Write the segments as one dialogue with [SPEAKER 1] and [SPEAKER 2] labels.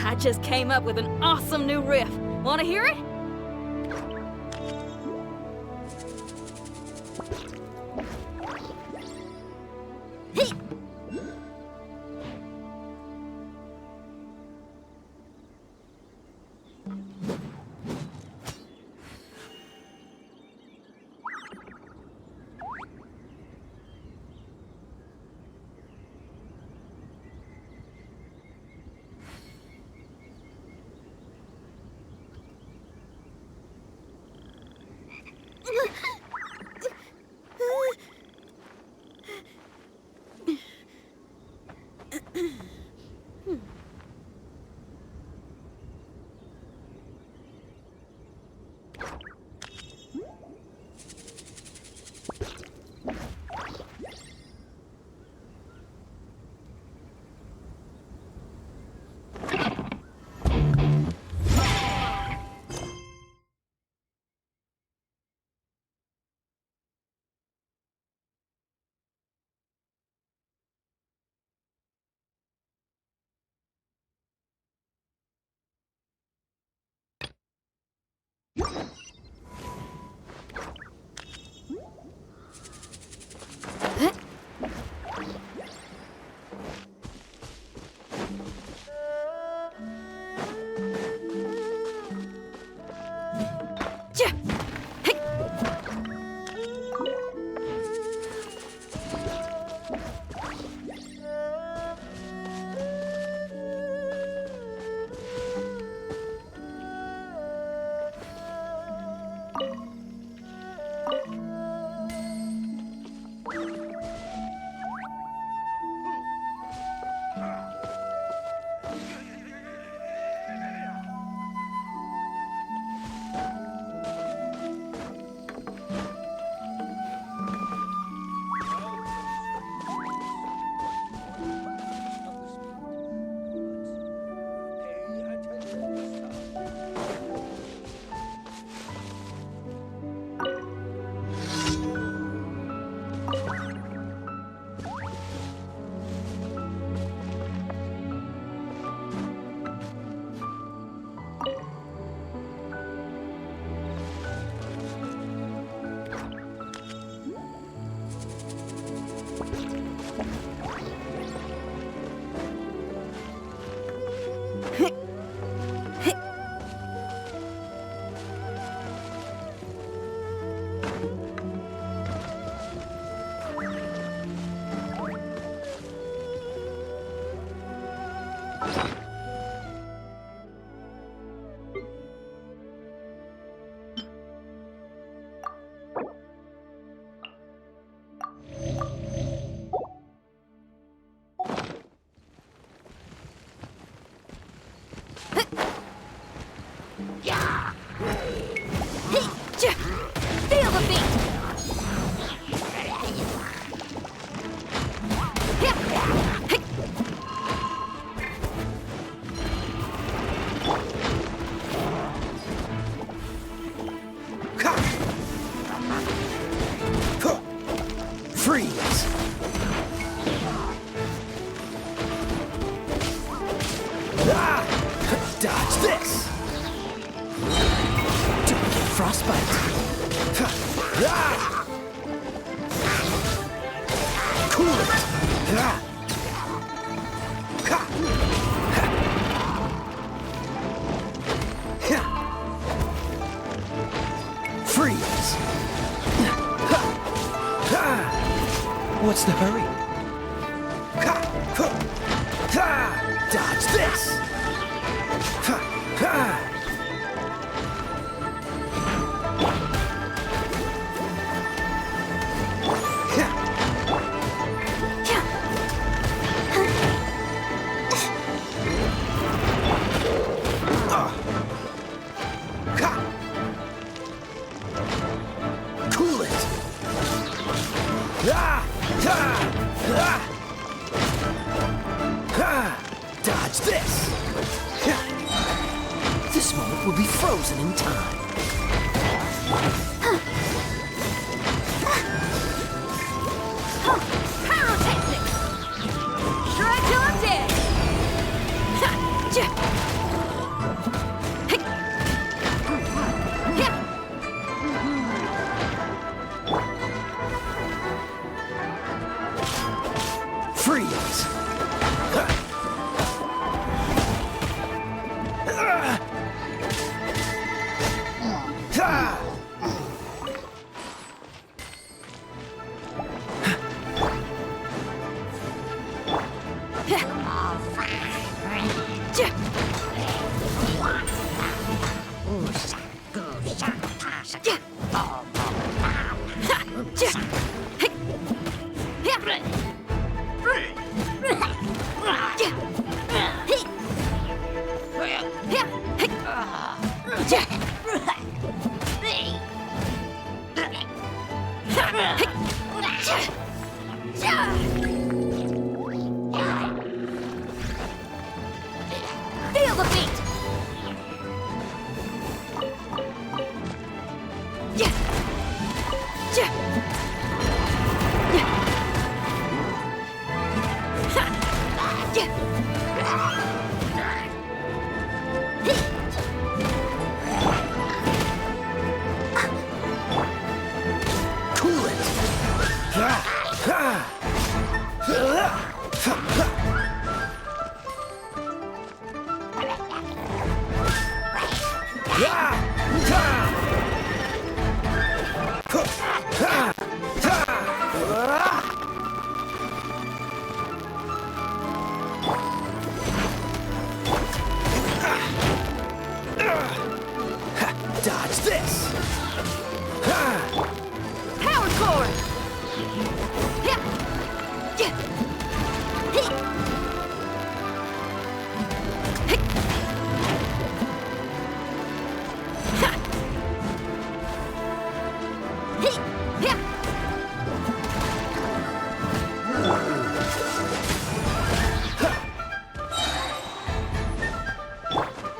[SPEAKER 1] I just came up with an awesome new riff. Want to hear it?
[SPEAKER 2] Feel the beat!
[SPEAKER 3] Freeze! Ah! Dodge this! Don't get frostbite! Ah! Cool it! Ah! Ha! Ha! Freeze! What's the hurry? Dodge this! Cool it! Dodge this! This moment will be frozen in time.
[SPEAKER 1] Pyrotechnics! Shred till I'm dead! Ha!
[SPEAKER 3] Freeze!
[SPEAKER 2] Feel the beat!
[SPEAKER 3] Cool it! Dodge this!
[SPEAKER 2] Power core!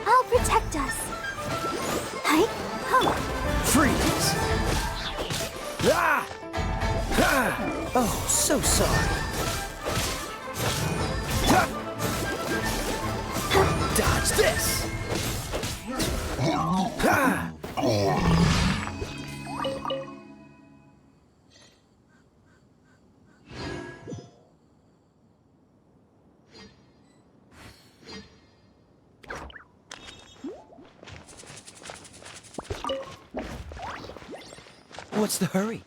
[SPEAKER 2] I'll protect us. Hi? Oh.
[SPEAKER 3] Freeze! Ah! Ah! Oh, so sorry. Dodge this! Ah! What's the hurry?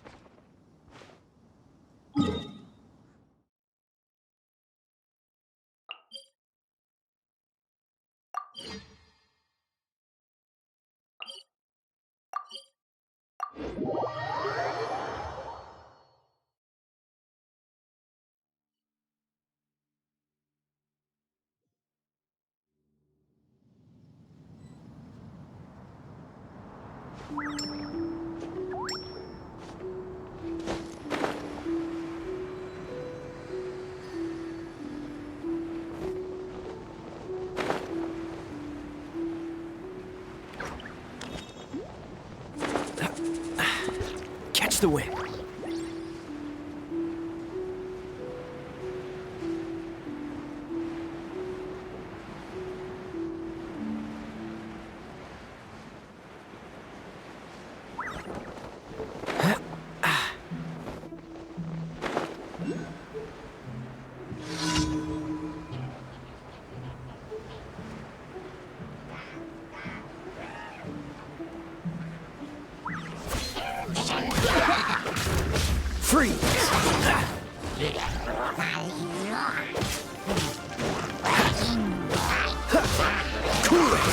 [SPEAKER 3] Catch the wind. Freeze! Cool it!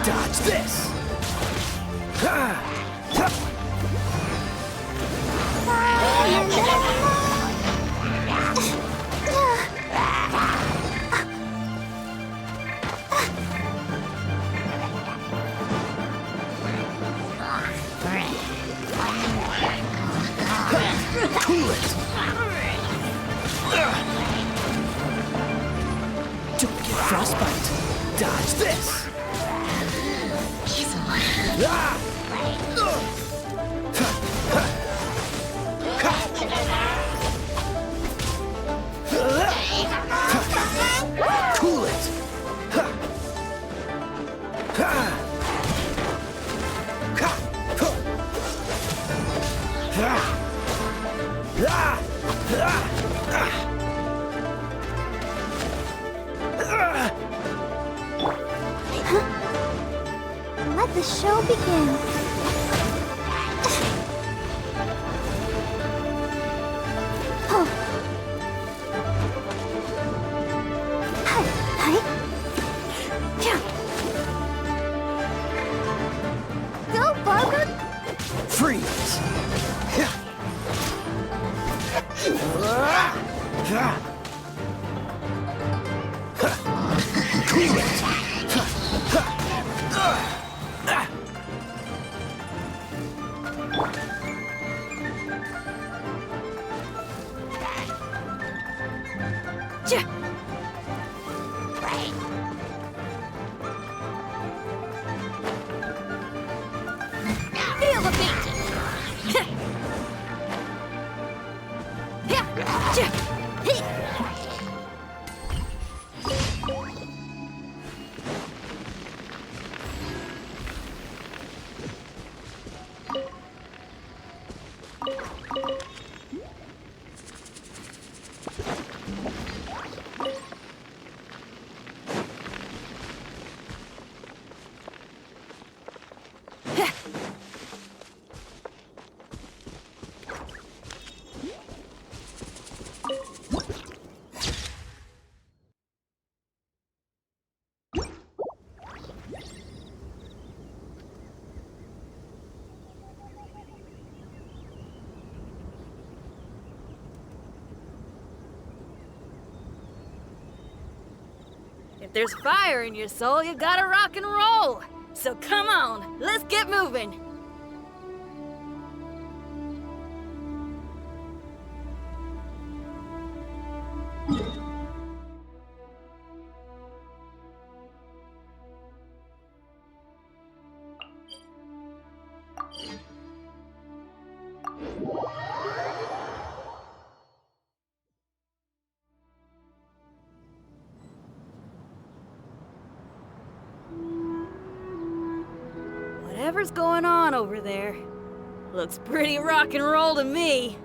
[SPEAKER 3] Dodge this! Cool it! Don't get frostbite. Dodge this! Ah! Cool it! Ha!
[SPEAKER 2] show begin. Oh. Hi, hi. Yeah. Go, Barbara.
[SPEAKER 3] Freeze! Cool it!
[SPEAKER 2] Feel the beat.
[SPEAKER 1] If there's fire in your soul, you gotta rock and roll. So come on, let's get moving. Whatever's going on over there, looks pretty rock and roll to me.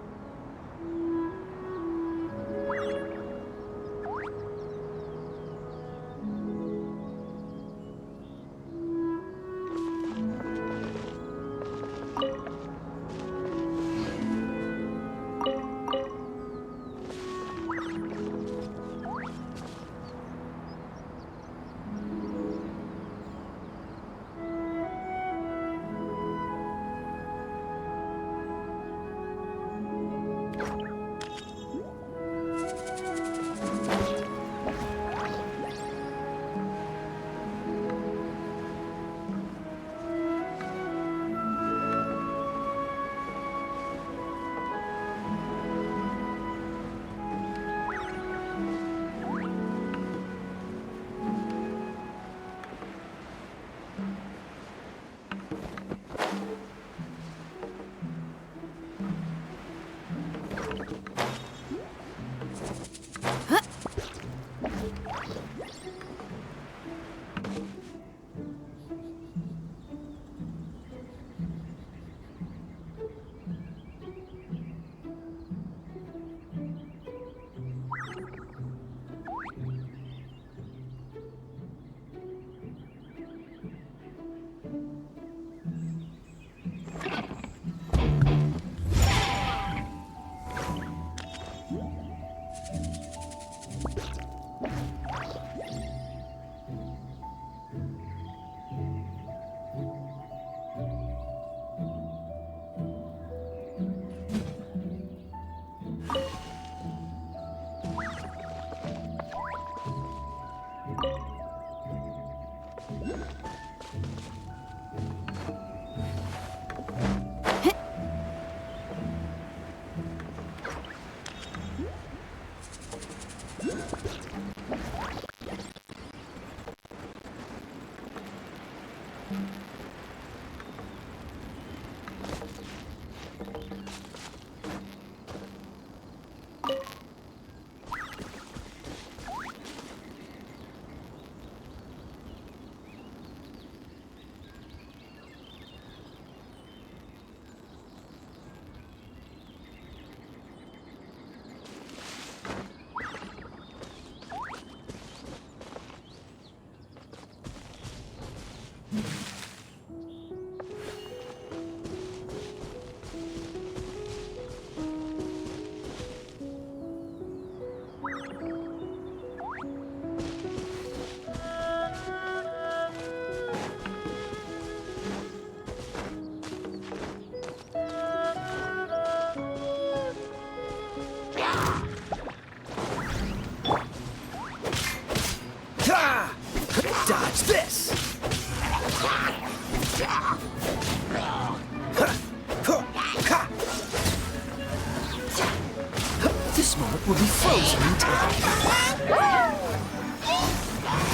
[SPEAKER 3] This moment will be frozen in time.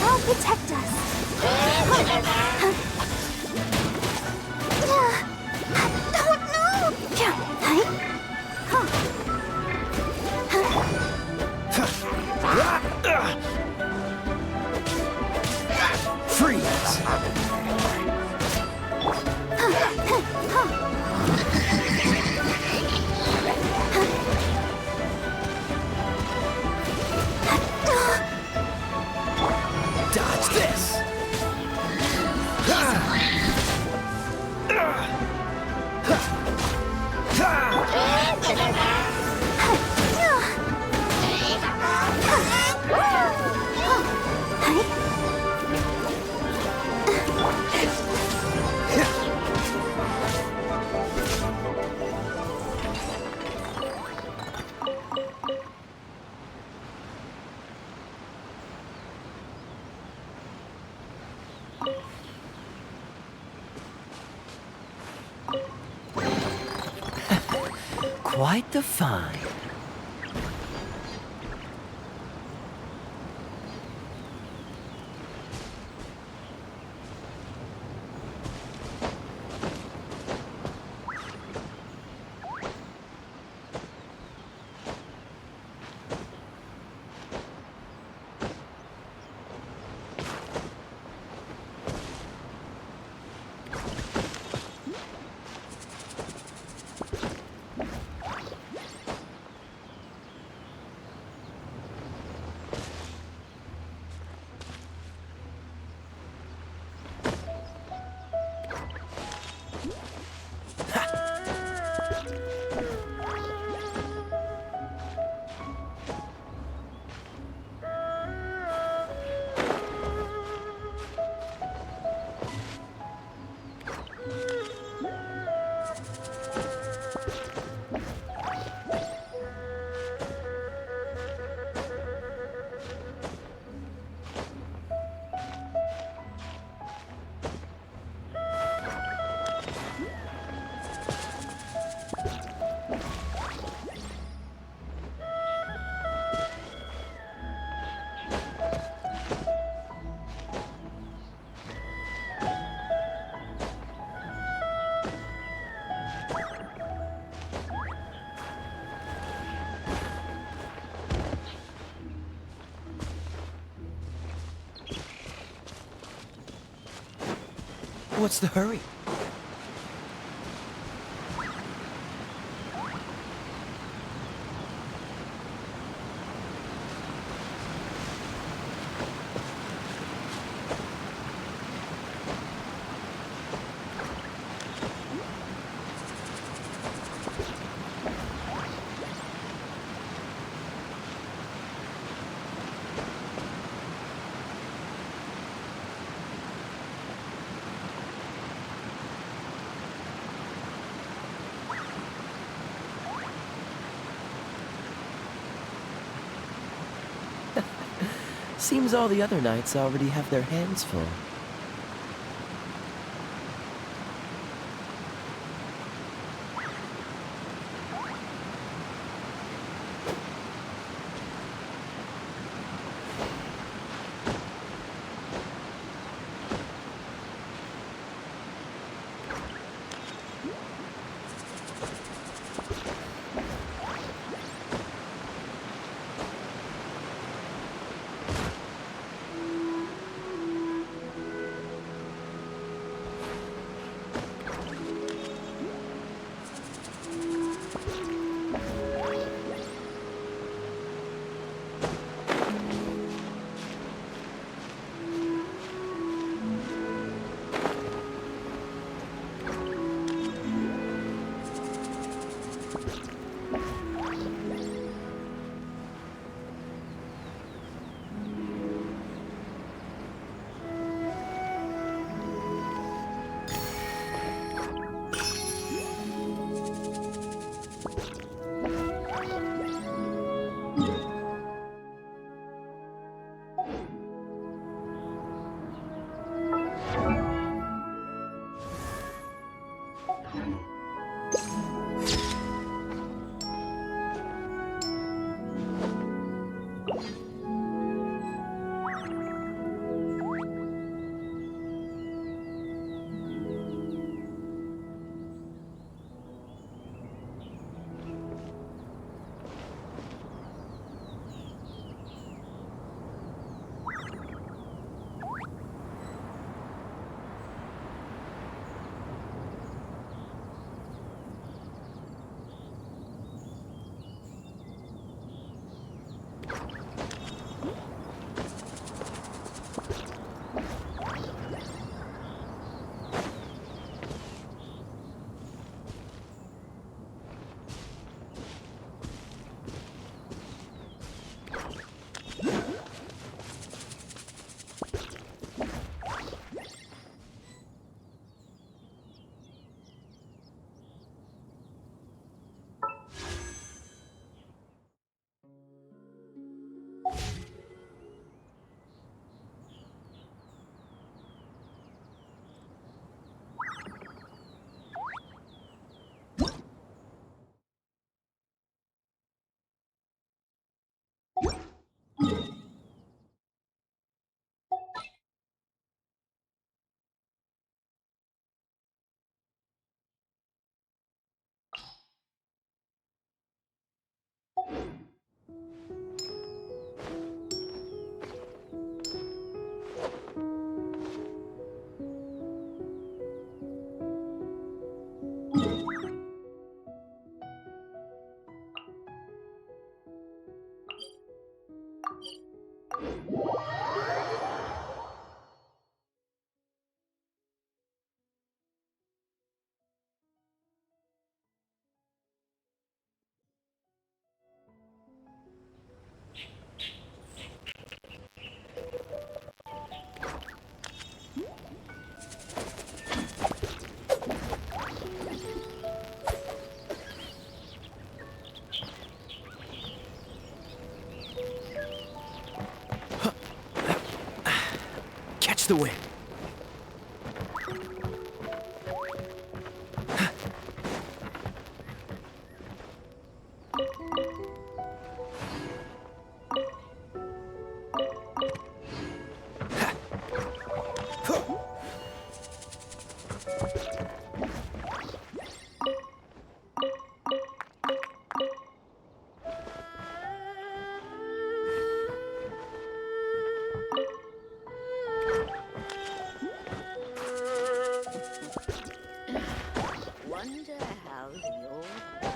[SPEAKER 2] I'll protect us. Oh no!
[SPEAKER 3] Freeze! Dodge this! Quite the find. What's the hurry? Seems all the other knights already have their hands full. Catch the wind.
[SPEAKER 1] Wonder how the old guys.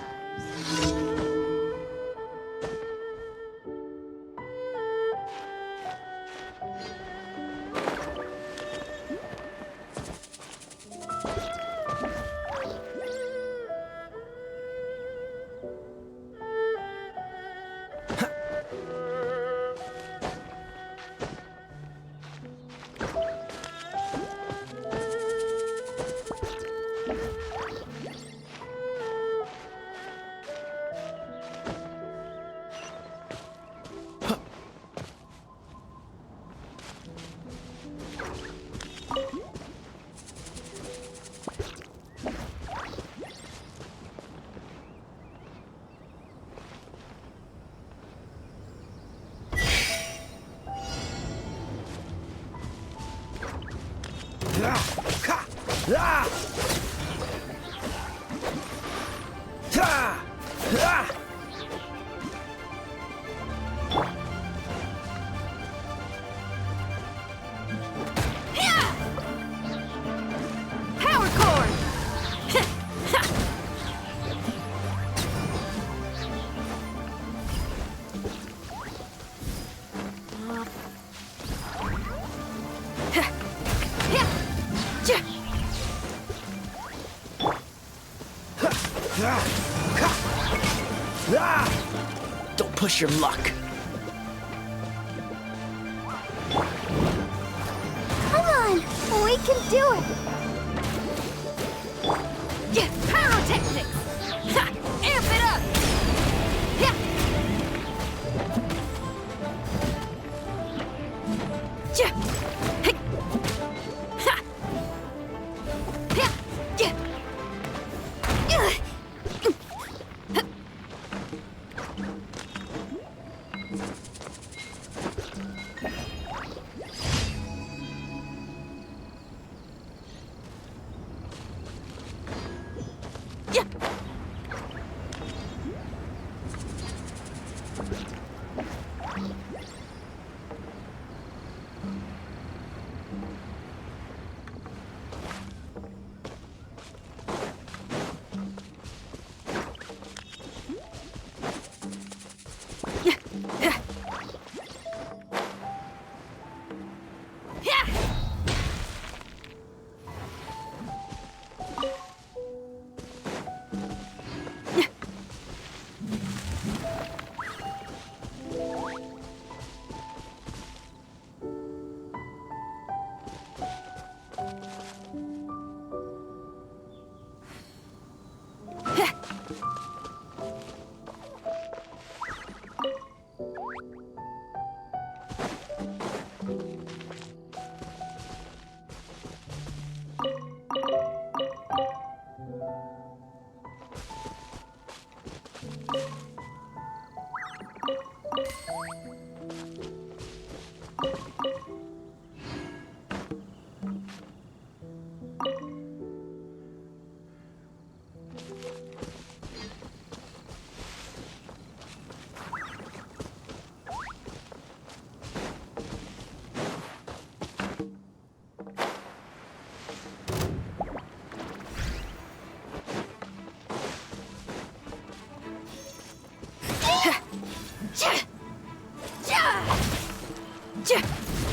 [SPEAKER 1] Power cord!
[SPEAKER 3] Don't push your luck.
[SPEAKER 2] Come on, we can do it.
[SPEAKER 1] Yeah, pyrotechnics! Ha! Amp it up! Yeah! Yeah! Hey! Ha! Yeah! Yeah! Yeah.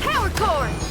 [SPEAKER 1] Power cord!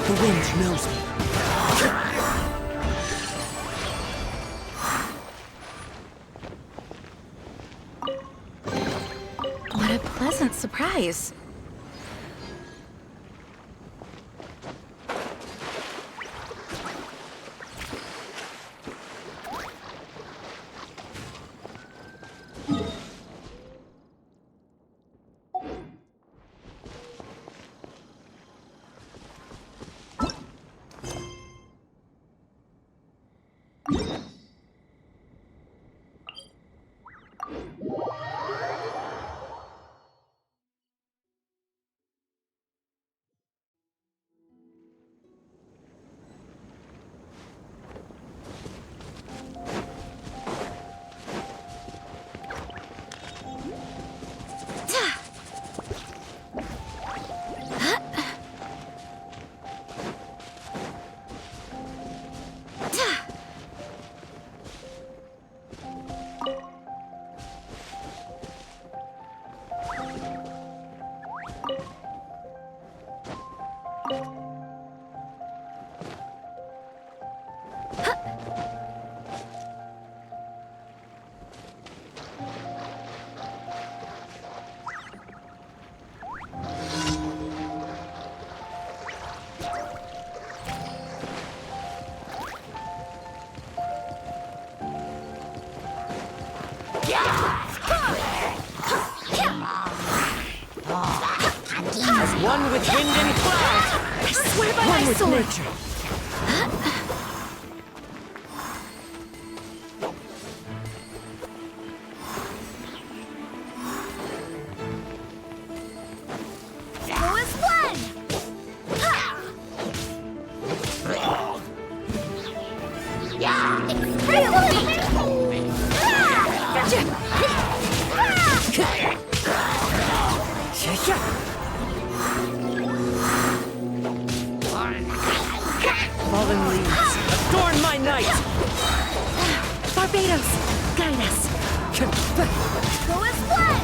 [SPEAKER 3] The wind knows me.
[SPEAKER 4] What a pleasant surprise.
[SPEAKER 3] As one with wind and cloud.
[SPEAKER 4] I swear by
[SPEAKER 3] One
[SPEAKER 4] my
[SPEAKER 3] with
[SPEAKER 4] sword.
[SPEAKER 3] nature.
[SPEAKER 2] Who is one?
[SPEAKER 3] Fallen leaves, adorn my night!
[SPEAKER 4] Barbados, guide us.
[SPEAKER 2] Who is one?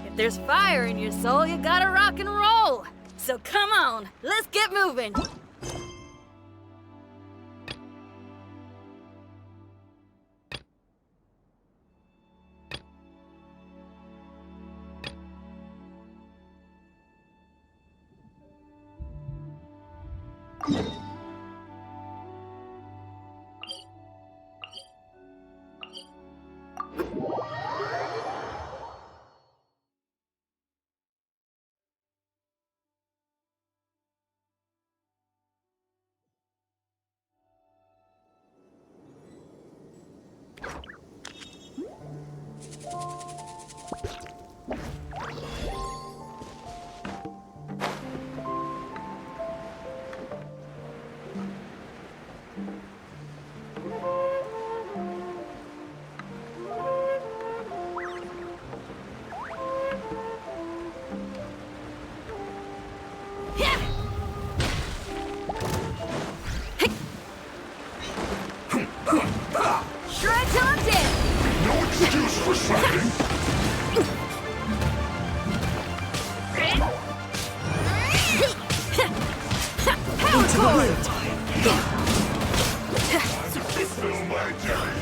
[SPEAKER 1] If there's fire in your soul, you gotta rock and roll. So come on, let's get moving. Shred till I'm dead.
[SPEAKER 5] No excuse for slacking.
[SPEAKER 1] Power
[SPEAKER 3] Into the
[SPEAKER 1] cord.
[SPEAKER 3] wind.
[SPEAKER 5] Fulfill my duty.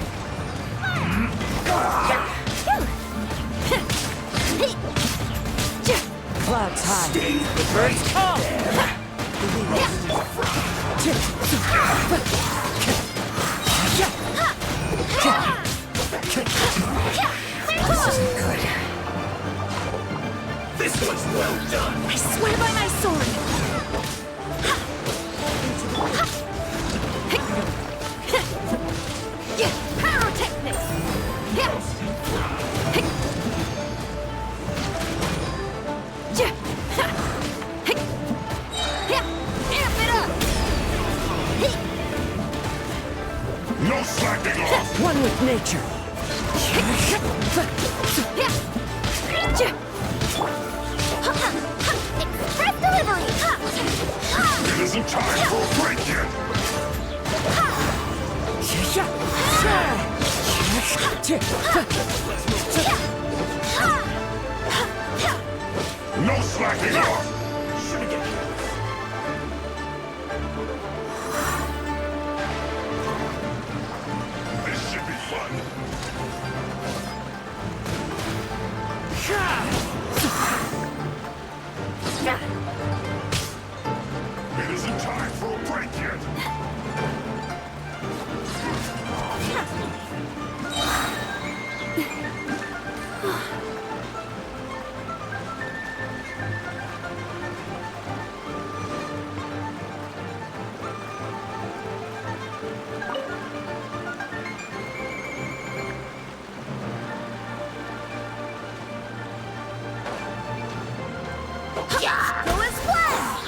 [SPEAKER 3] Clouds high. The birds call. This isn't good.
[SPEAKER 5] This was well done.
[SPEAKER 4] I swear by my sword.
[SPEAKER 1] Pyrotechnics! Amp it up!
[SPEAKER 5] No slacking off.
[SPEAKER 3] One with nature.
[SPEAKER 2] Express delivery!
[SPEAKER 5] It isn't time for a break yet. No slacking off. This should be fun. It isn't time for a break yet.
[SPEAKER 2] Go and splash!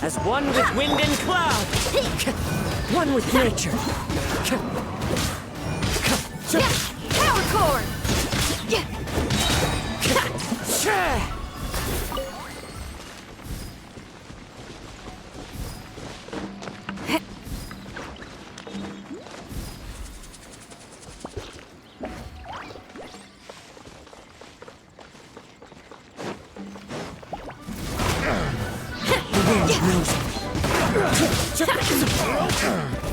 [SPEAKER 3] As one with wind and cloud. One with nature.
[SPEAKER 1] Power cord!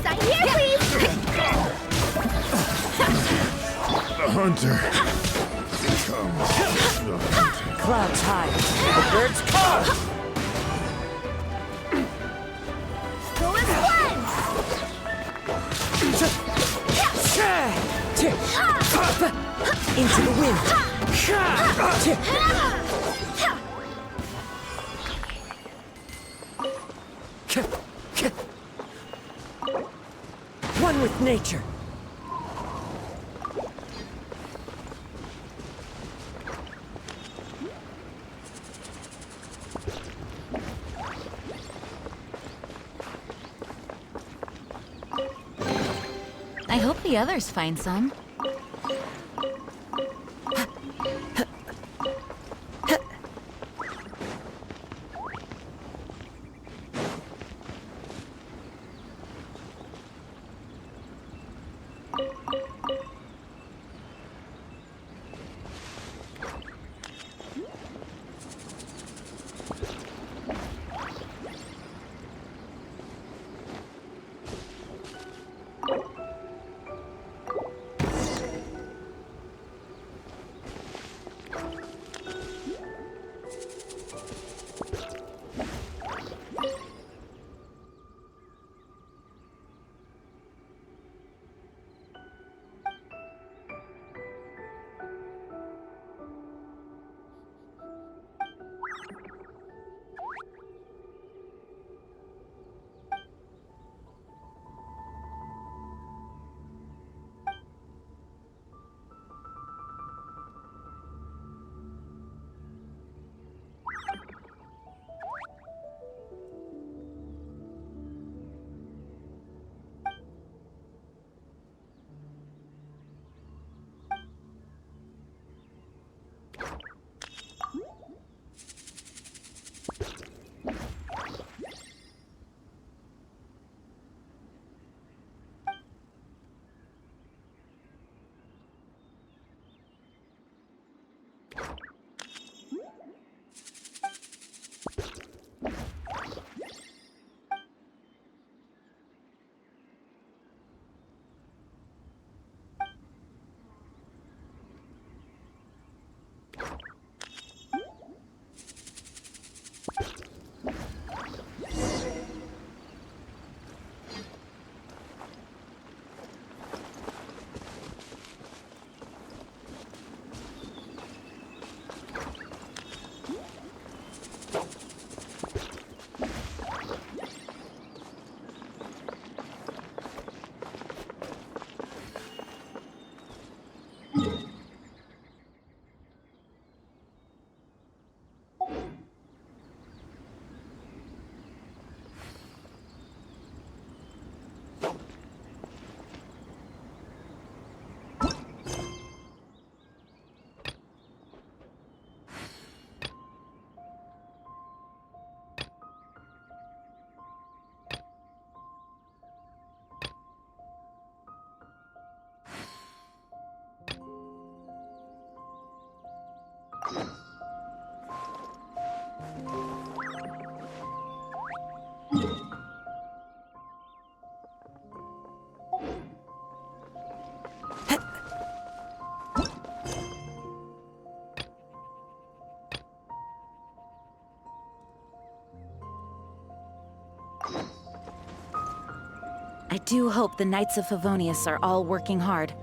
[SPEAKER 2] Sign here, please!
[SPEAKER 5] The hunter becomes the hunter.
[SPEAKER 3] Clouds high. The birds call.
[SPEAKER 2] Go and splash!
[SPEAKER 3] Into the wind. One with nature.
[SPEAKER 4] hope the others find some. I do hope the Knights of Favonius are all working hard.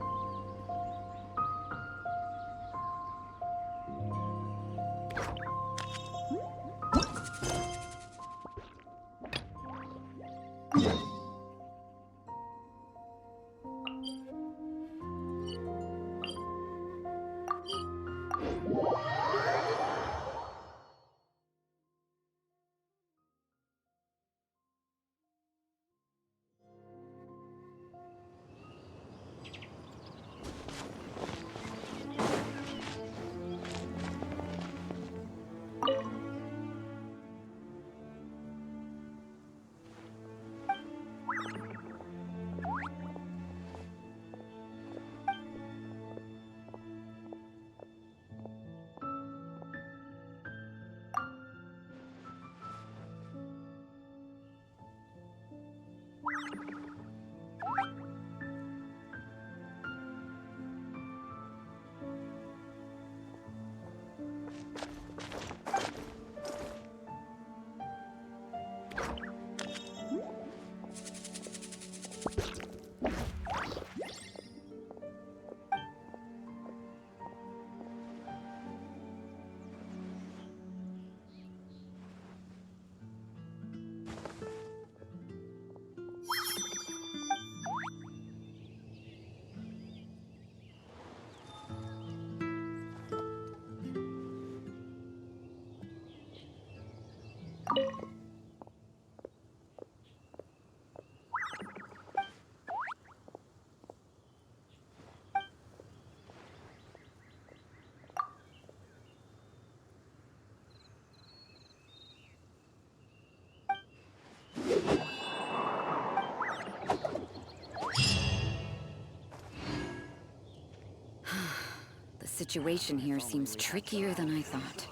[SPEAKER 4] situation here seems trickier than I thought.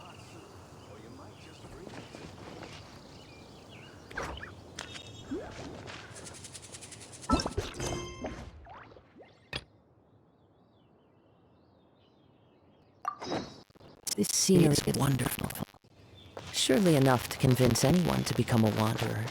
[SPEAKER 3] This scenery is wonderful. Surely enough to convince anyone to become a wanderer.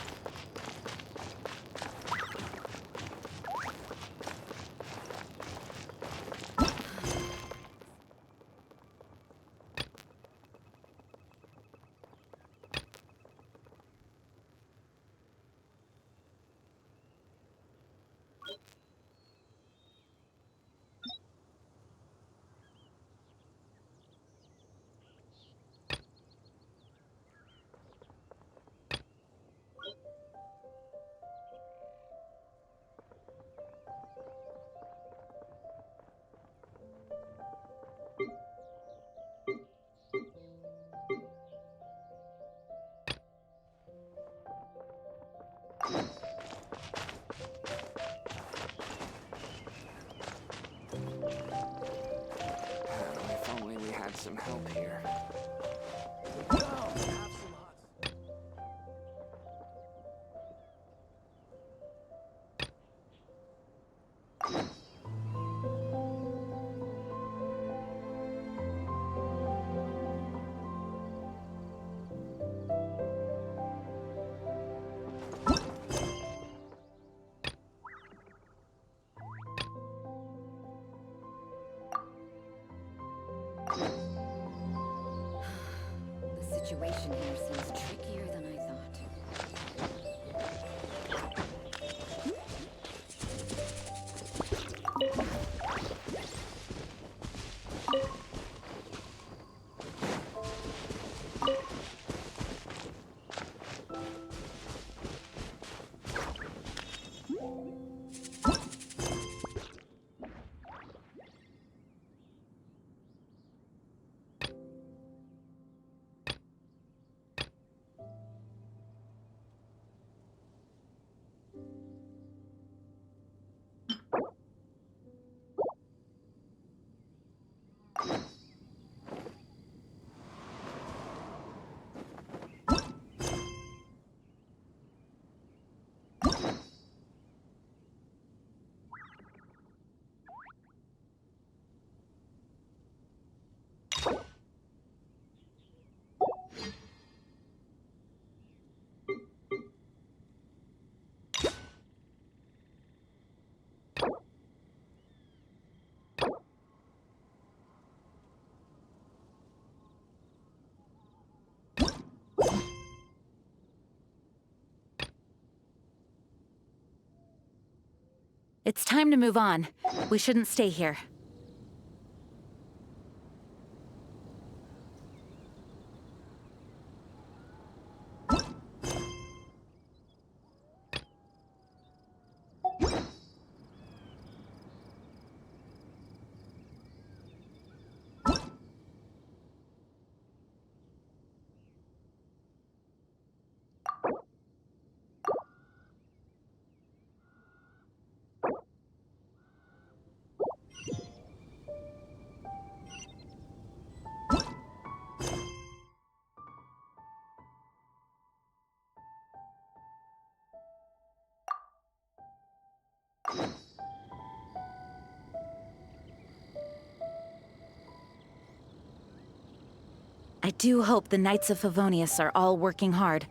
[SPEAKER 6] If only we had some help here.
[SPEAKER 4] The situation here seems trickier than I thought. It's time to move on. We shouldn't stay here. I do hope the Knights of Favonius are all working hard.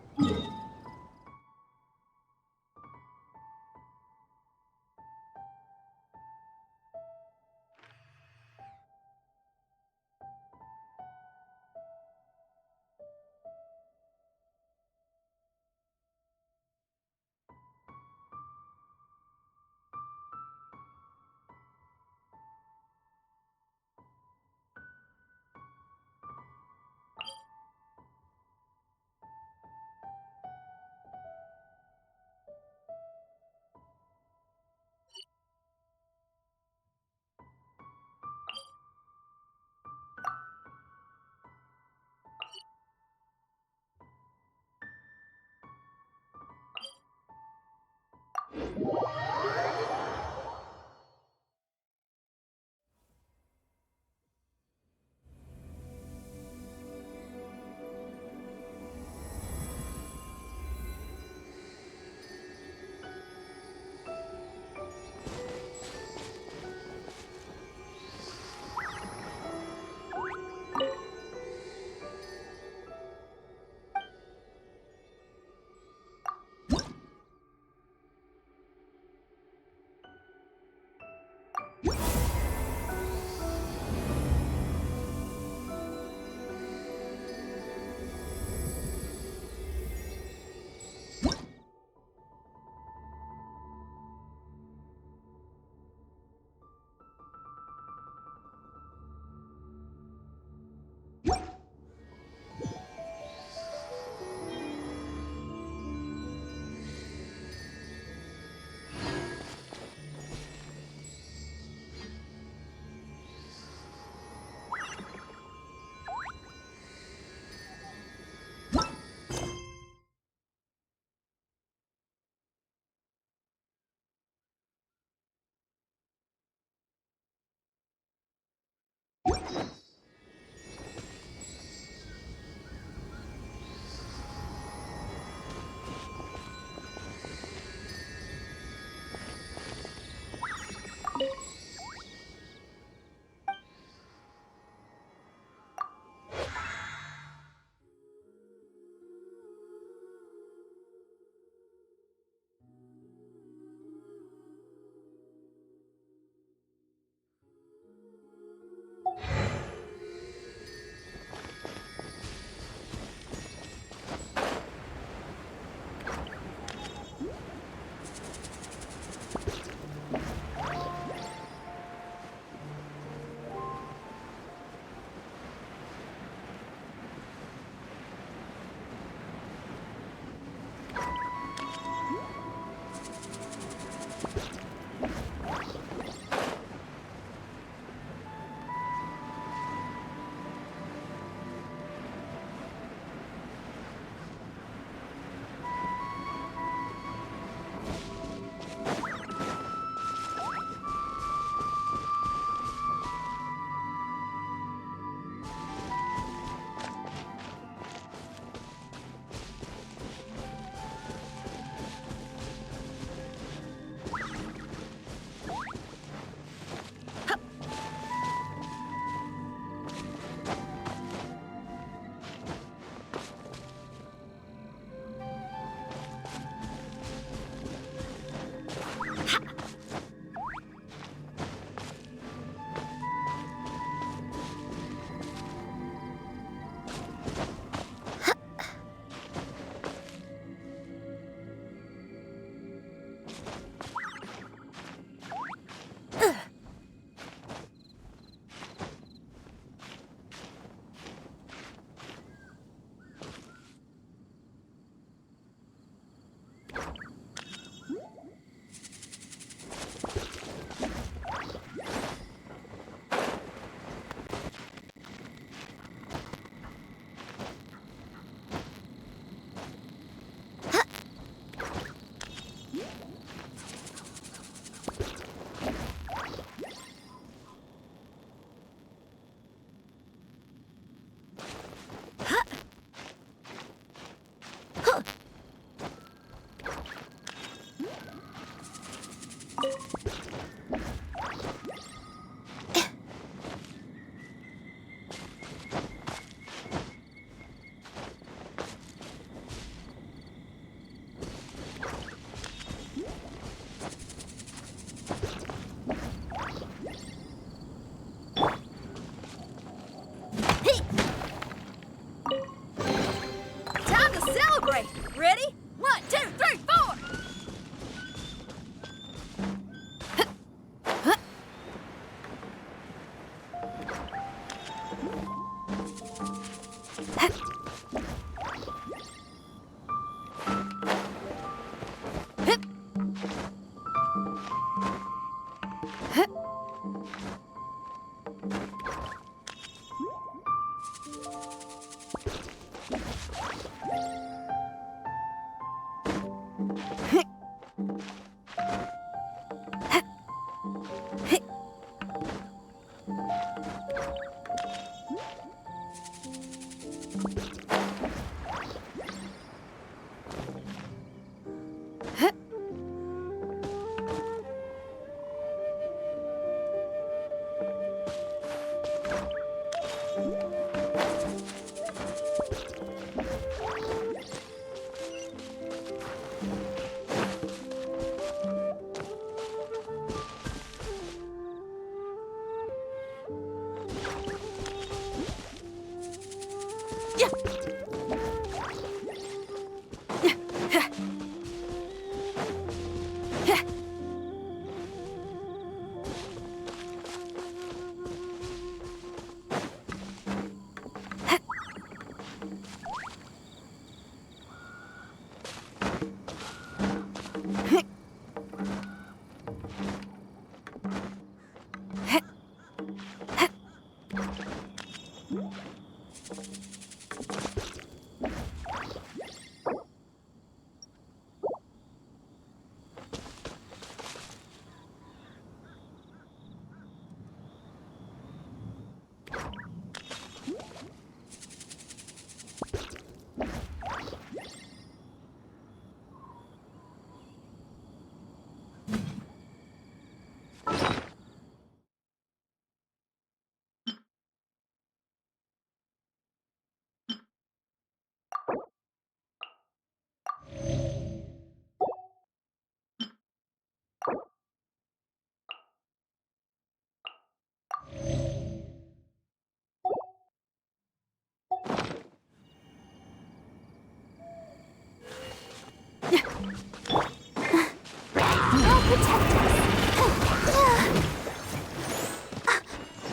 [SPEAKER 2] I'll protect us.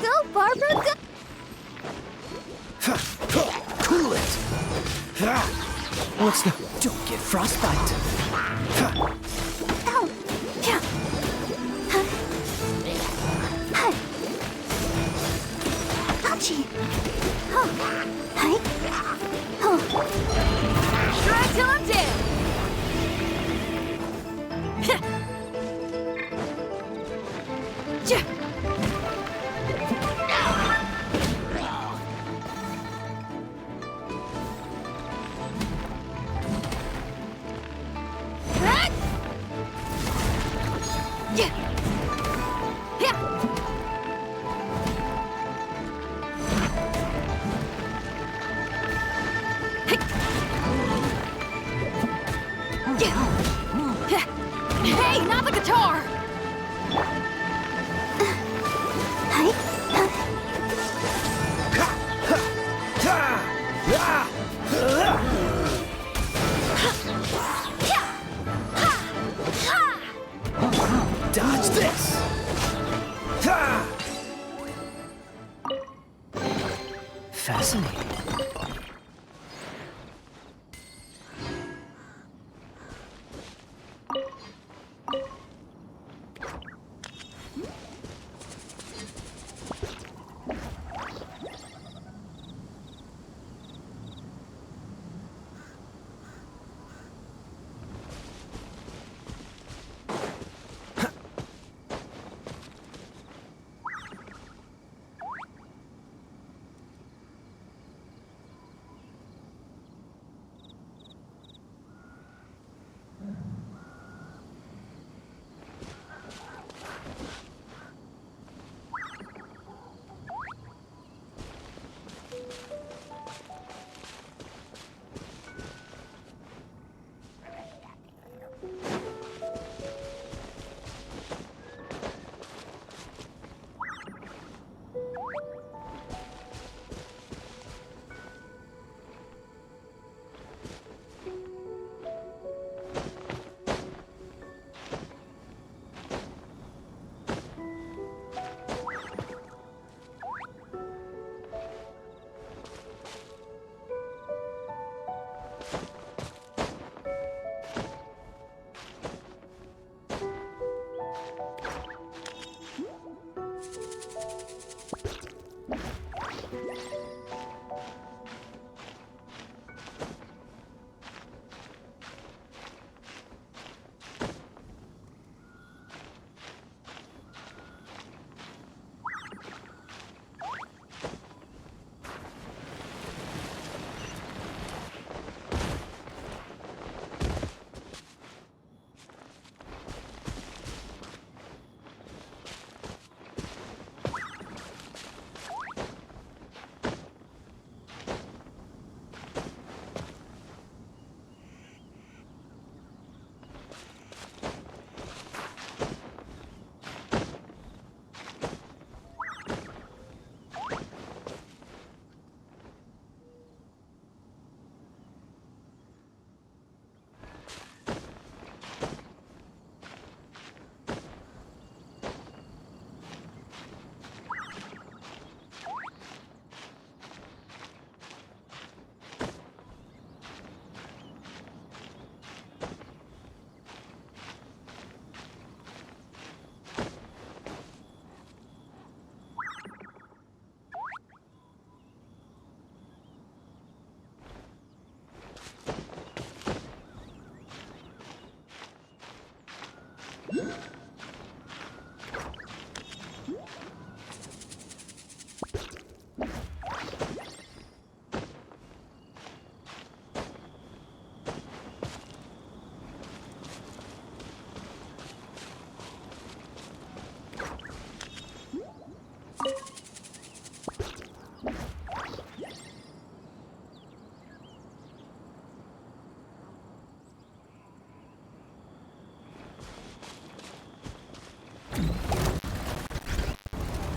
[SPEAKER 2] Go, Barbara, go!
[SPEAKER 3] Cool it! What's the... Don't get frostbite!
[SPEAKER 2] Ow! Yeah. Hi. Ouchie. Oh. Hi. Oh.
[SPEAKER 1] Strike till I'm dead! Hey, not the guitar!
[SPEAKER 3] Dodge this! Fascinating.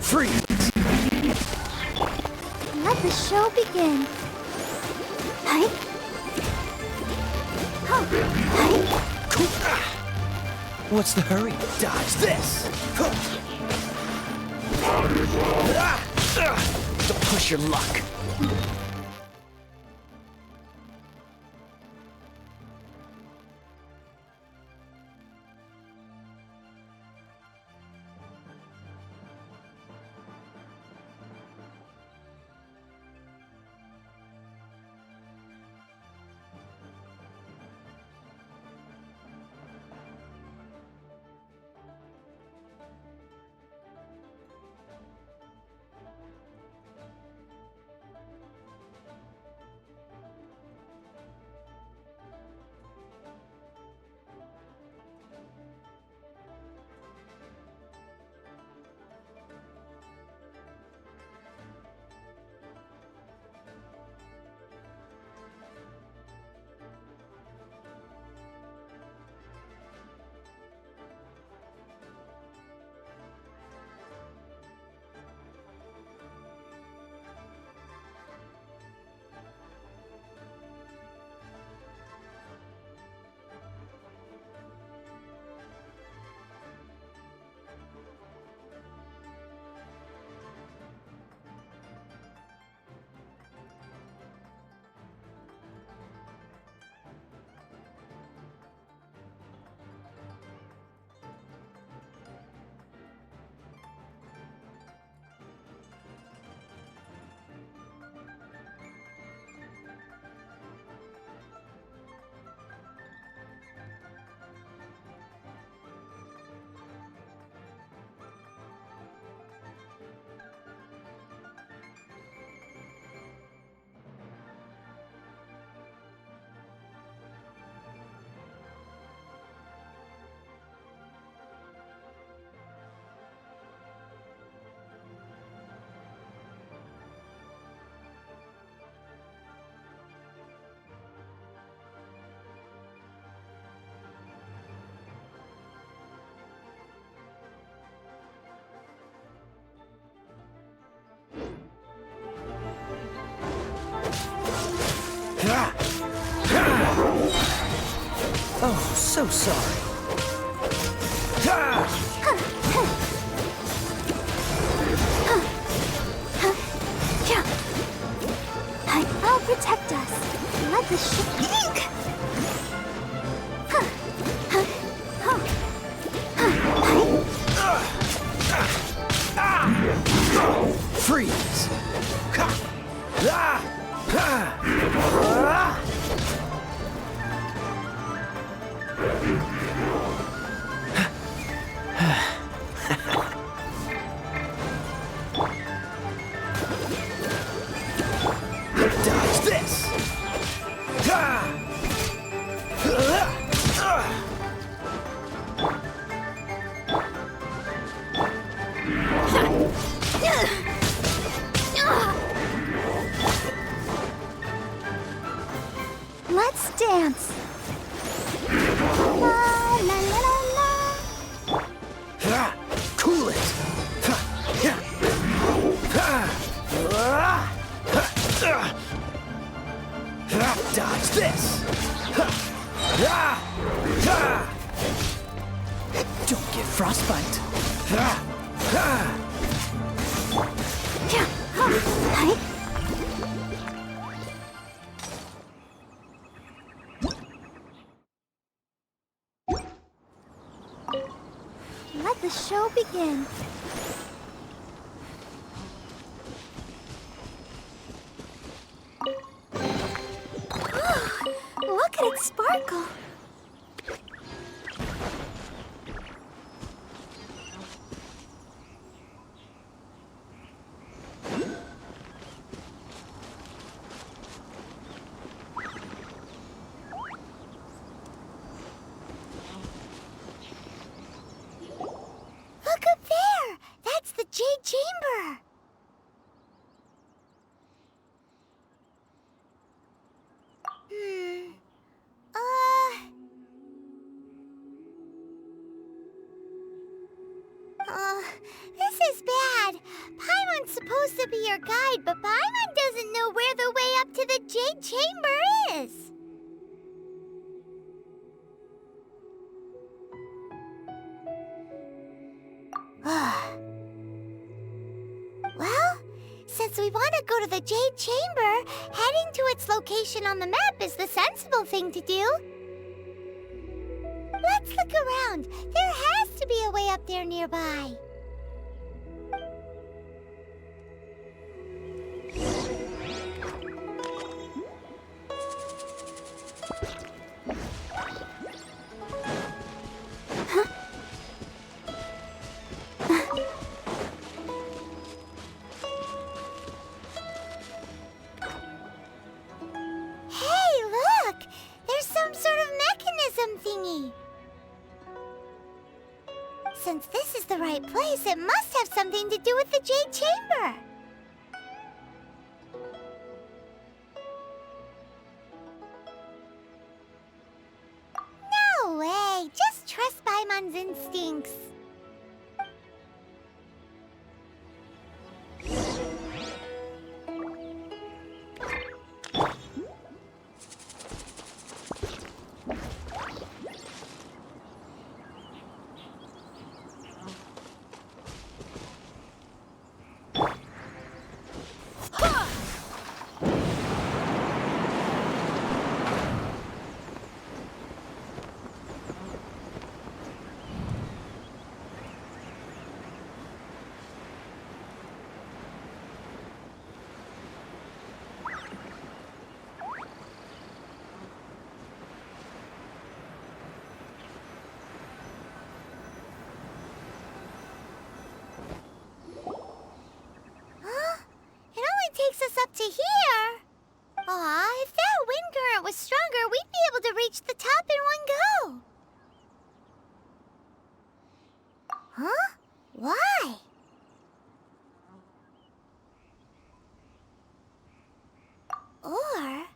[SPEAKER 3] Freeze!
[SPEAKER 2] Let the show begin. Hi. Huh. Hi.
[SPEAKER 3] What's the hurry? Dodge this! Don't push your luck. Oh, so sorry.
[SPEAKER 2] I'll protect us. Let the ship.
[SPEAKER 7] Freeze! Ha! Ah! Ha! Ah! Dodge this! Ha!
[SPEAKER 2] Let's dance. La la la la la.
[SPEAKER 7] Ah, cool it! Ha, yeah. Ah, ah, ah, ah, dodge this! Ha, ah, ah. Don't get frostbite! Ah, ah.
[SPEAKER 2] Yeah, huh, right? Let the show begin. Look at it sparkle. Look up there! That's the Jade Chamber! Hmm. This is bad. Paimon's supposed to be your guide, but Paimon doesn't know where the way up to the Jade Chamber is. Well, since we want to go to the Jade Chamber, heading to its location on the map is the sensible thing to do. Let's look around. There has to be a way up there nearby. Hey, look! There's some sort of mechanism thingy. Since this is the right place, it must have something to do with the Jade Chamber. No way! Just trust Paimon's instincts. Takes us up to here. Aw, if that wind current was stronger, we'd be able to reach the top in one go. Huh? Why? Or...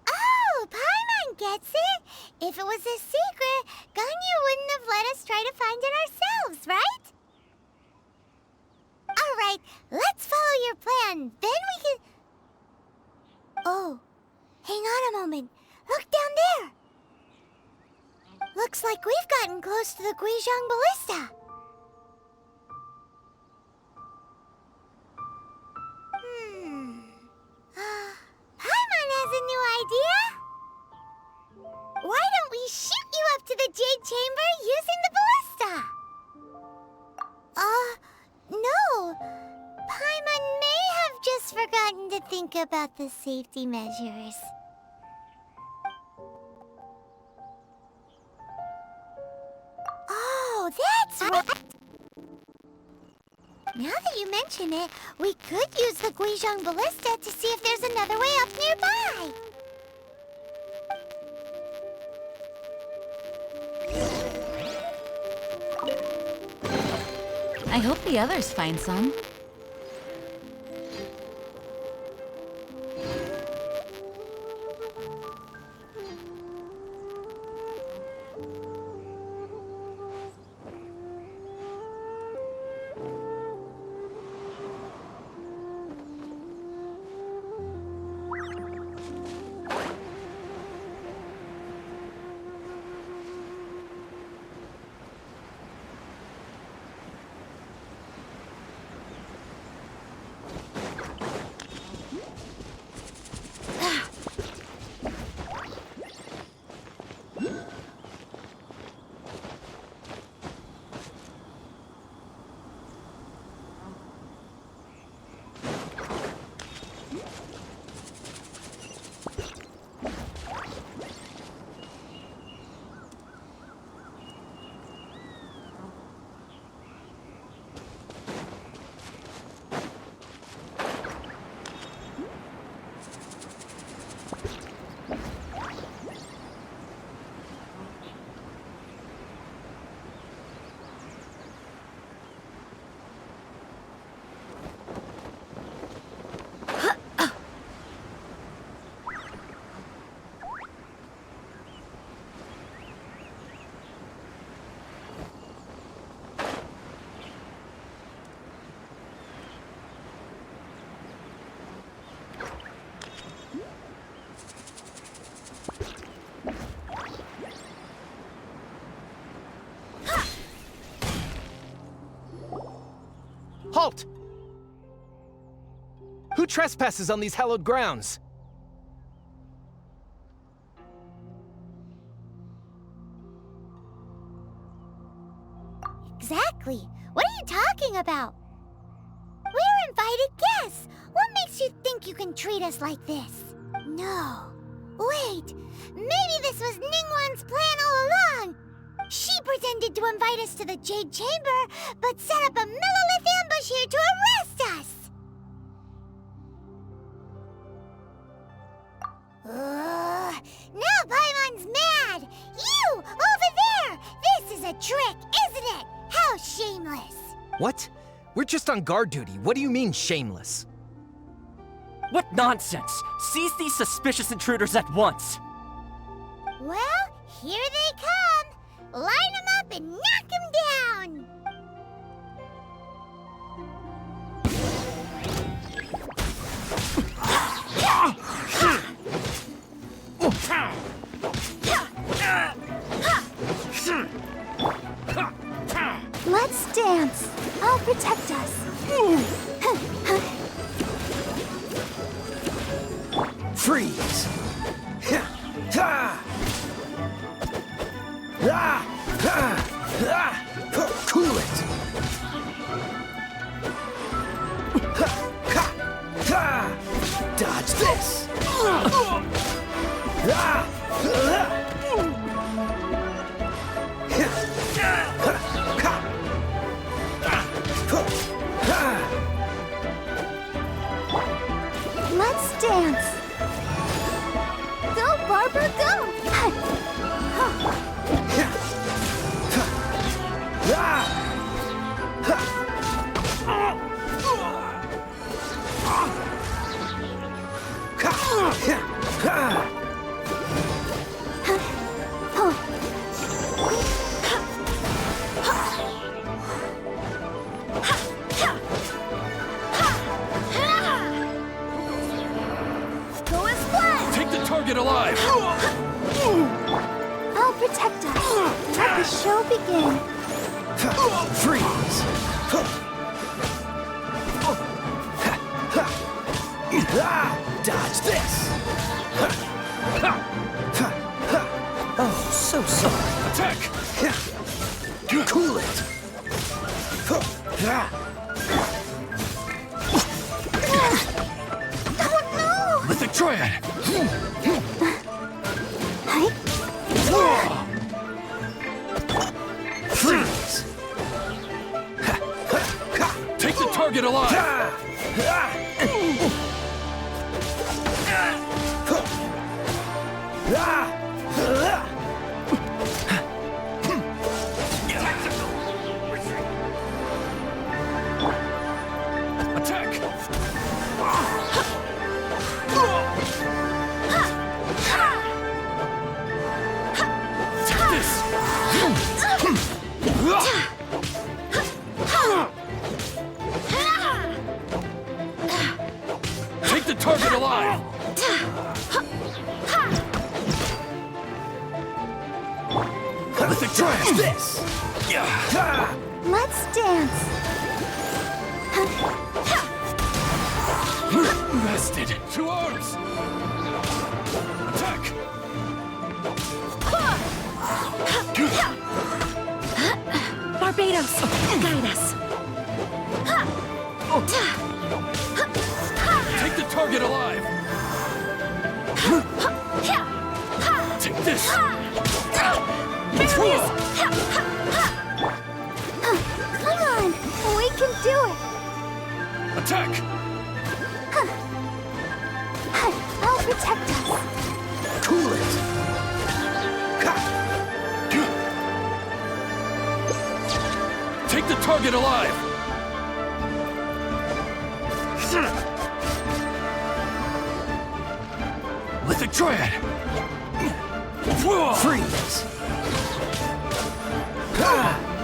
[SPEAKER 2] Oh, Paimon gets it. If it was a secret, Ganyu wouldn't have let us try to find it ourselves, right? All right, let's follow your plan. Then we can... Oh, hang on a moment. Look down there. Looks like we've gotten close to the Guizhong Ballista. Paimon has a new idea. Why don't we shoot you up to the Jade Chamber using the ballista? No. Paimon almost forgotten to think about the safety measures. Oh, that's right! Now that you mention it, we could use the Guizhong Ballista to see if there's another way up nearby.
[SPEAKER 8] I hope the others find some.
[SPEAKER 7] Halt! Who trespasses on these hallowed grounds?
[SPEAKER 2] Exactly. What are you talking about? We're invited guests. What makes you think you can treat us like this? No. Wait. Maybe this was Ningguang's plan all along. She pretended to invite us to the Jade Chamber, but set up a Millelith ambush here to arrest us! Now Paimon's mad! You! Over there! This is a trick, isn't it? How shameless!
[SPEAKER 7] What? We're just on guard duty. What do you mean, shameless?
[SPEAKER 3] What nonsense! Seize these suspicious intruders at once!
[SPEAKER 2] Well, here they come! Line them up and knock them down! Let's dance. I'll protect us.
[SPEAKER 7] Freeze! Cool it! Dodge this!
[SPEAKER 2] Let's dance. Go, Barbara, go!
[SPEAKER 7] Take the target alive!
[SPEAKER 2] I'll protect us. Let the show begin.
[SPEAKER 7] Freeze! Dodge this! Oh, so sorry. Attack! Cool it! Freeze!
[SPEAKER 5] Take the target alive! Attack! Take this! Take the target alive! With a drive! This!
[SPEAKER 2] Let's dance.
[SPEAKER 5] Bested! Two arms! Attack!
[SPEAKER 1] Barbados, guide us.
[SPEAKER 5] Take the target alive! Take this!
[SPEAKER 2] Come on, we can do it.
[SPEAKER 5] Attack!
[SPEAKER 2] I'll protect us.
[SPEAKER 7] Cool it!
[SPEAKER 5] Take the target alive! With the triad!
[SPEAKER 7] Freeze!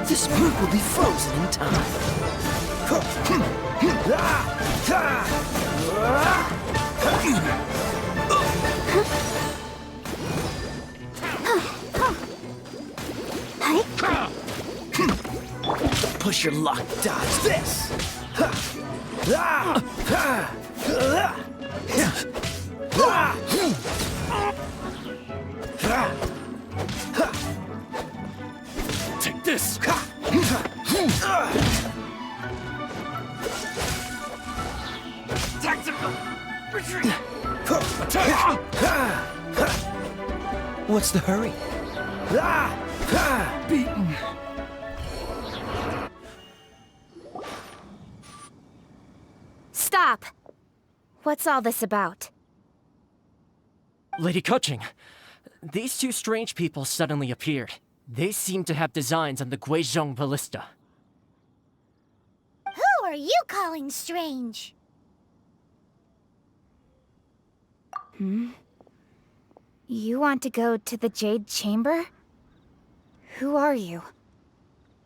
[SPEAKER 7] This move will be frozen in time. Push your luck, dodge this!
[SPEAKER 5] Take this! Tactical retreat! Attack!
[SPEAKER 7] What's the hurry?
[SPEAKER 5] Beaten!
[SPEAKER 1] Stop! What's all this about?
[SPEAKER 3] Lady Kuching, these two strange people suddenly appeared. They seem to have designs on the Guizhong ballista.
[SPEAKER 2] Who are you calling strange?
[SPEAKER 1] You want to go to the Jade Chamber? Who are you?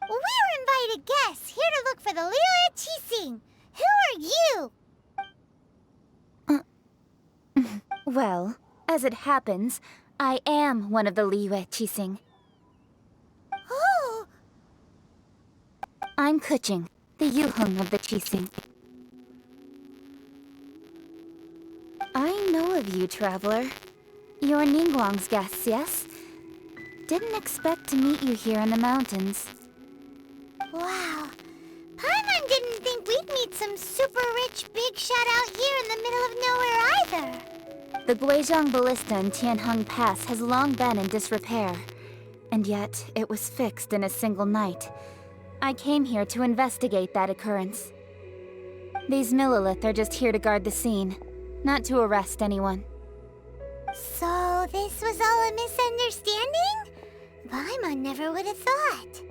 [SPEAKER 2] We're invited guests here to look for the Liyue Qixing. Who are you?
[SPEAKER 1] Well, as it happens, I am one of the Liyue Qixing.
[SPEAKER 2] Oh,
[SPEAKER 1] I'm Kuching, the Yuheng of the Qixing. I know of you, traveler. You're Ningguang's guests, yes? Didn't expect to meet you here in the mountains.
[SPEAKER 2] wow. Paimon didn't think we'd meet some super rich big shot out here in the middle of nowhere either.
[SPEAKER 1] The Guizhong ballista in Tianheng Pass has long been in disrepair. And yet, it was fixed in a single night. I came here to investigate that occurrence. These Millilith are just here to guard the scene, not to arrest anyone.
[SPEAKER 2] So this was all a misunderstanding? Paimon never would have thought.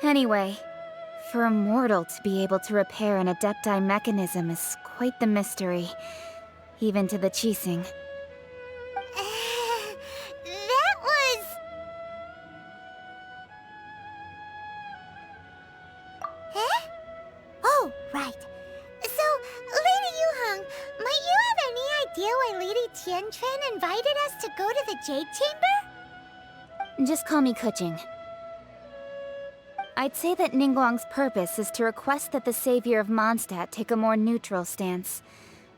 [SPEAKER 1] Anyway, for a mortal to be able to repair an Adepti mechanism is quite the mystery, even to the Qixing.
[SPEAKER 2] That was... Eh? Oh, right. So, Lady Yuheng, might you have any idea why Lady Tianquan invited us to go to the Jade Chamber?
[SPEAKER 1] Just call me Kuching. I'd say that Ningguang's purpose is to request that the savior of Mondstadt take a more neutral stance.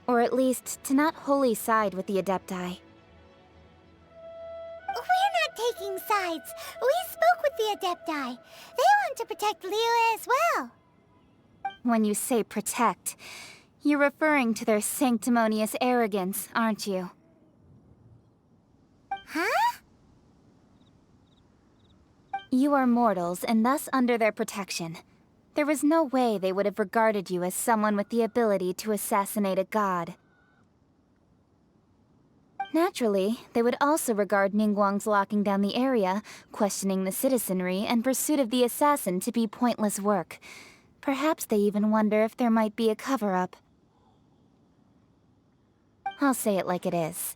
[SPEAKER 1] Or at least, to not wholly side with the Adepti.
[SPEAKER 2] We're not taking sides. We spoke with the Adepti. They want to protect Liyue as well.
[SPEAKER 1] When you say protect, You're referring to their sanctimonious arrogance, aren't you?
[SPEAKER 2] Huh?
[SPEAKER 1] You are mortals, and thus under their protection. There was no way they would have regarded you as someone with the ability to assassinate a god. Naturally, they would also regard Ningguang's locking down the area, questioning the citizenry, and pursuit of the assassin to be pointless work. Perhaps they even wonder if there might be a cover-up. I'll say it like it is.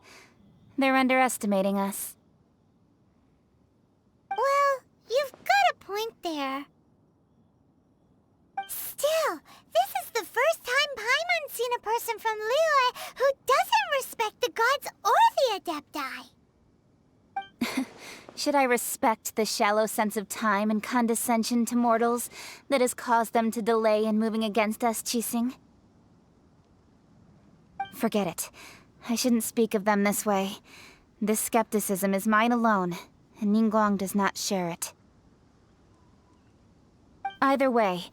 [SPEAKER 1] They're underestimating us.
[SPEAKER 2] Well, you've got a point there. Still, this is the first time Paimon's seen a person from Liyue who doesn't respect the gods or the Adepti.
[SPEAKER 1] Should I respect the shallow sense of time and condescension to mortals that has caused them to delay in moving against us, Qixing? Forget it. I shouldn't speak of them this way. This skepticism is mine alone, and Ningguang does not share it. Either way,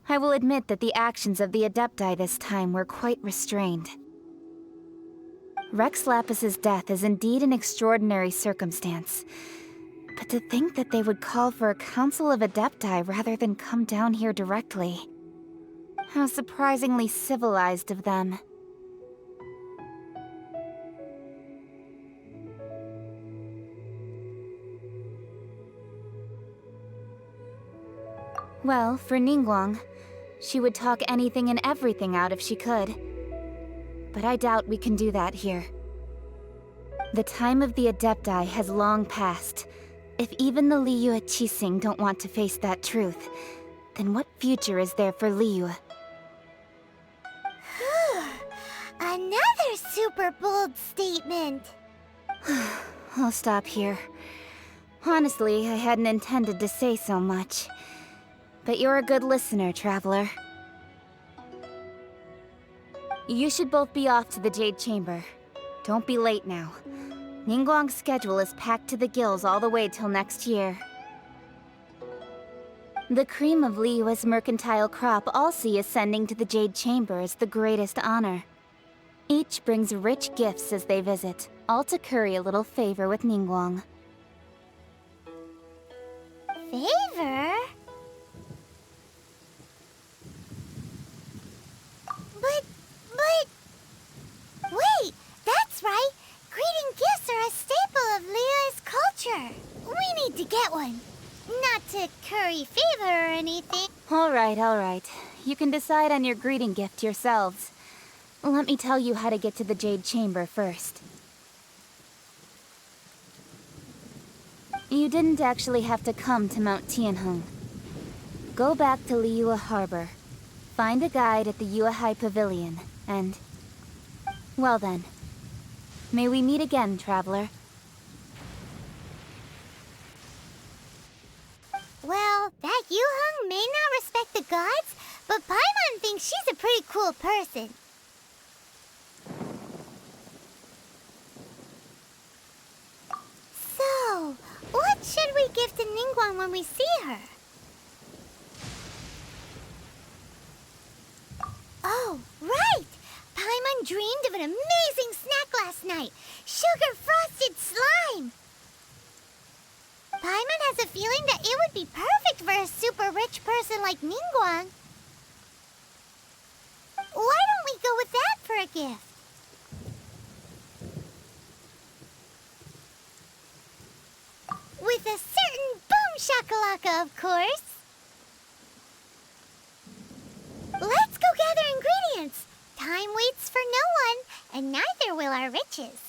[SPEAKER 1] I will admit that the actions of the Adepti this time were quite restrained. Rex Lapis's death is indeed an extraordinary circumstance. But to think that they would call for a council of Adepti rather than come down here directly. How surprisingly civilized of them. Well, for Ningguang, she would talk anything and everything out if she could. But I doubt we can do that here. The time of the Adepti has long passed. If even the Liyue Qixing don't want to face that truth, then what future is there for Liyue?
[SPEAKER 2] Another super bold statement.
[SPEAKER 1] I'll stop here. Honestly, I hadn't intended to say so much. But you're a good listener, Traveler. You should both be off to the Jade Chamber. Don't be late now. Ningguang's schedule is packed to the gills all the way till next year. The cream of Liyue's mercantile crop all see ascending to the Jade Chamber as the greatest honor. Each brings rich gifts as they visit, all to curry a little favor with Ningguang.
[SPEAKER 2] Favor? Wait, that's right! Greeting gifts are a staple of Liyue's culture. We need to get one. Not to curry favor or anything.
[SPEAKER 1] Alright. You can decide on your greeting gift yourselves. Let me tell you how to get to the Jade Chamber first. You didn't actually have to come to Mount Tianheng. Go back to Liyue Harbor. Find a guide at the Yuehai Pavilion, and... well then. May we meet again, Traveler.
[SPEAKER 2] Well, that Yuheng may not respect the gods, but Paimon thinks she's a pretty cool person. So, what should we give to Ningguang when we see her? Oh, right! Paimon dreamed of an amazing snack last night! Sugar-frosted slime! Paimon has a feeling that it would be perfect for a super rich person like Ningguang. Why don't we go with that for a gift? With a certain boom shakalaka, of course! Let's go gather ingredients! Time waits for no one, and neither will our riches.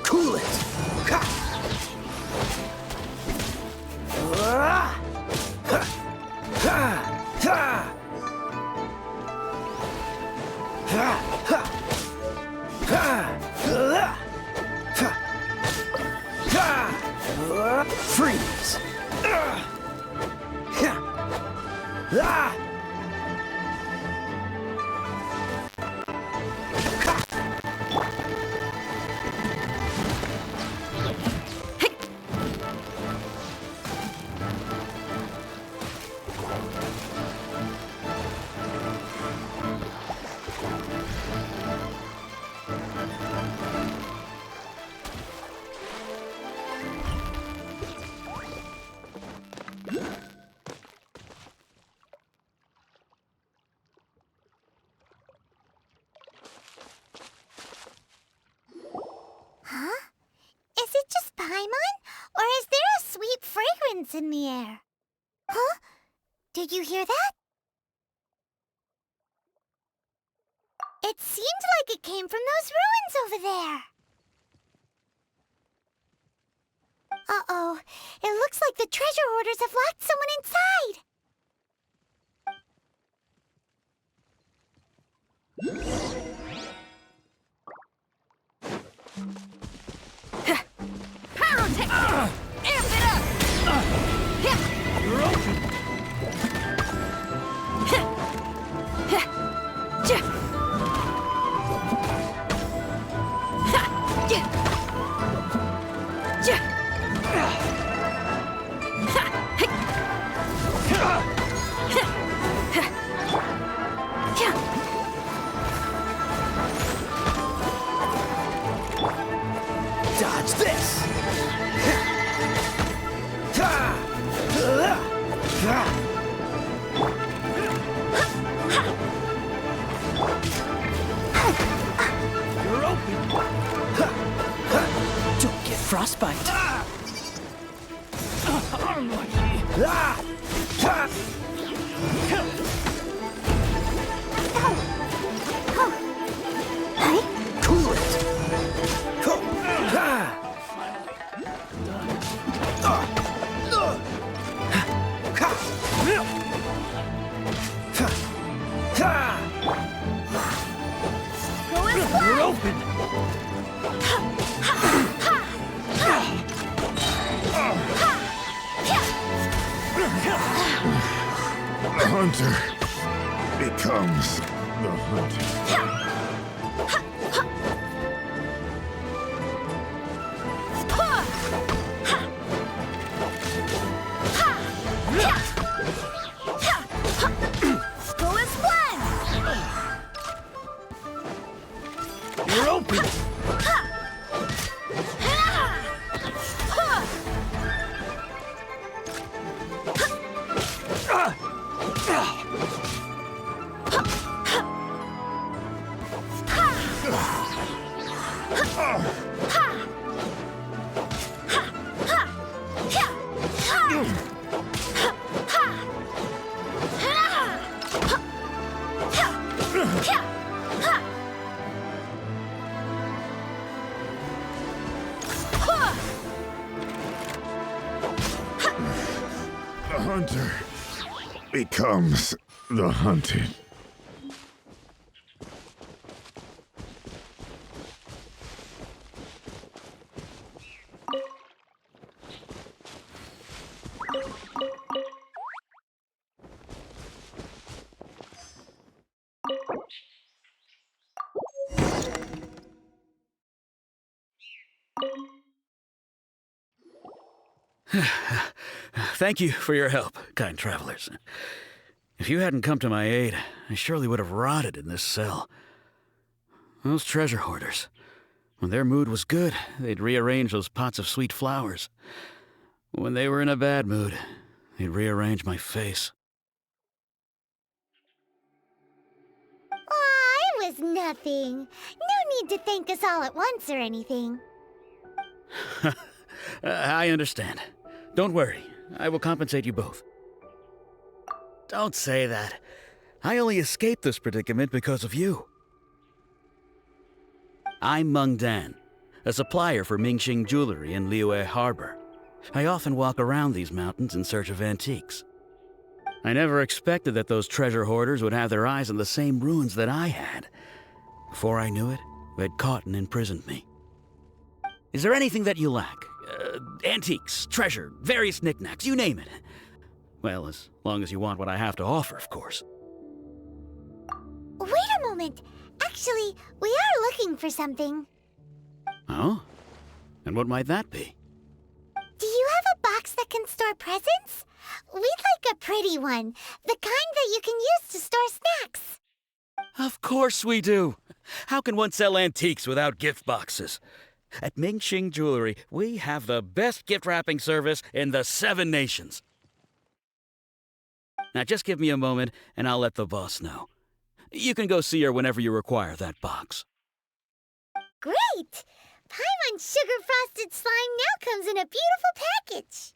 [SPEAKER 7] Cool it! Freeze!
[SPEAKER 2] Huh? Is it just Paimon? Or is there a sweet fragrance in the air? Huh? Did you hear that? It seemed like it came from those ruins over there. Uh-oh. It looks like the treasure hoarders have locked someone inside.
[SPEAKER 7] Dodge this! You're open! Don't get frostbite! Cool it! You're open!
[SPEAKER 5] The hunter becomes the hunted.
[SPEAKER 7] You're open!
[SPEAKER 5] The hunter becomes the hunted.
[SPEAKER 9] Thank you for your help, kind travelers. If you hadn't come to my aid, I surely would have rotted in this cell. Those treasure hoarders, when their mood was good, they'd rearrange those pots of sweet flowers. When they were in a bad mood, they'd rearrange my face.
[SPEAKER 2] Aw, it was nothing. No need to thank us all at once or anything.
[SPEAKER 9] I understand. Don't worry. I will compensate you both. Don't say that. I only escaped this predicament because of you. I'm Meng Dan, a supplier for Mingxing Jewelry in Liyue Harbor. I often walk around these mountains in search of antiques. I never expected that those treasure hoarders would have their eyes on the same ruins that I had. Before I knew it, they'd caught and imprisoned me. Is there anything that you lack? Antiques, treasure, various knickknacks, you name it. Well, as long as you want what I have to offer, of course.
[SPEAKER 2] Wait a moment. Actually, we are looking for something.
[SPEAKER 9] Oh? And what might that be?
[SPEAKER 2] Do you have a box that can store presents? We'd like a pretty one. The kind that you can use to store snacks.
[SPEAKER 9] Of course we do. How can one sell antiques without gift boxes? At Mingxing Jewelry, we have the best gift wrapping service in the 7 nations. Now just give me a moment and I'll let the boss know. You can go see her whenever you require that box.
[SPEAKER 2] Great! Paimon sugar-frosted slime now comes in a beautiful package.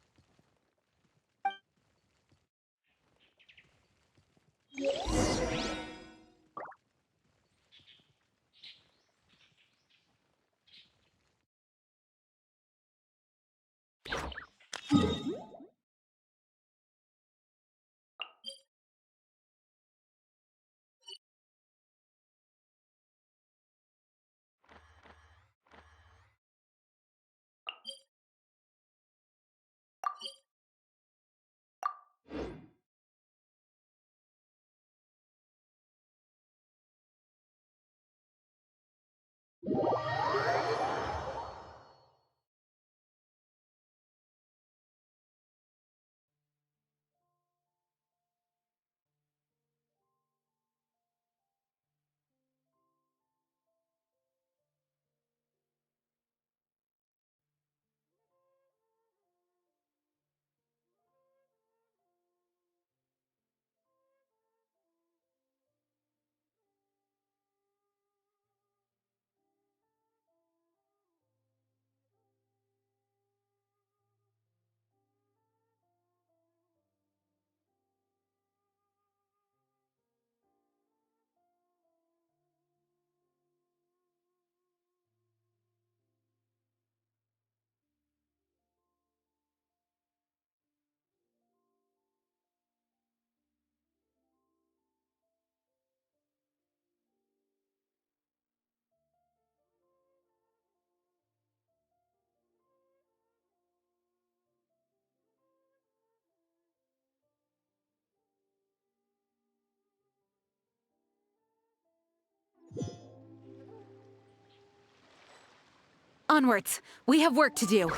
[SPEAKER 8] Onwards. We have work to do.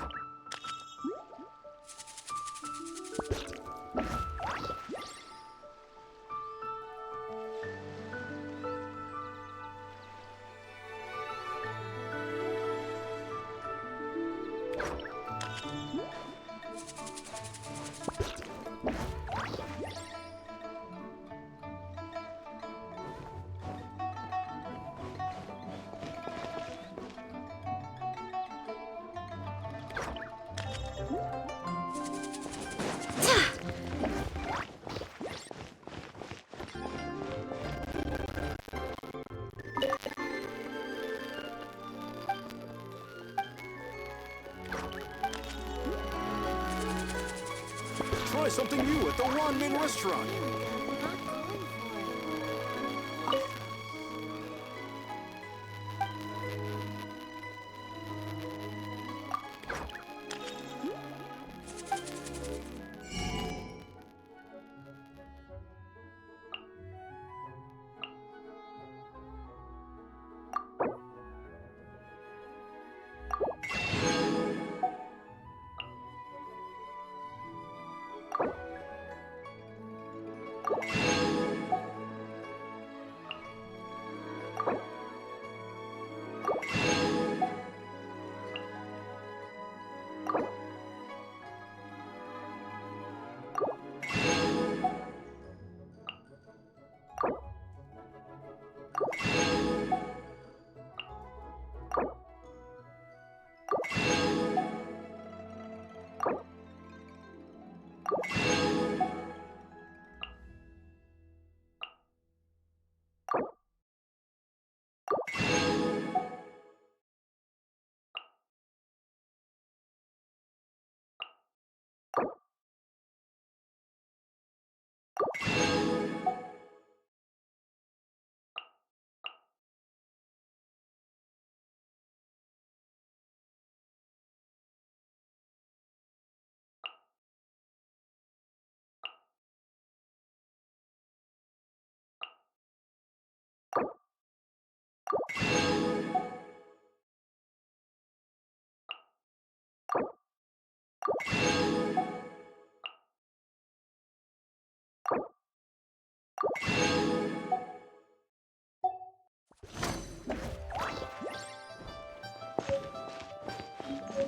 [SPEAKER 5] Try something new at the Wanmin restaurant.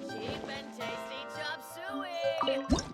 [SPEAKER 10] Cheap and tasty chop suey!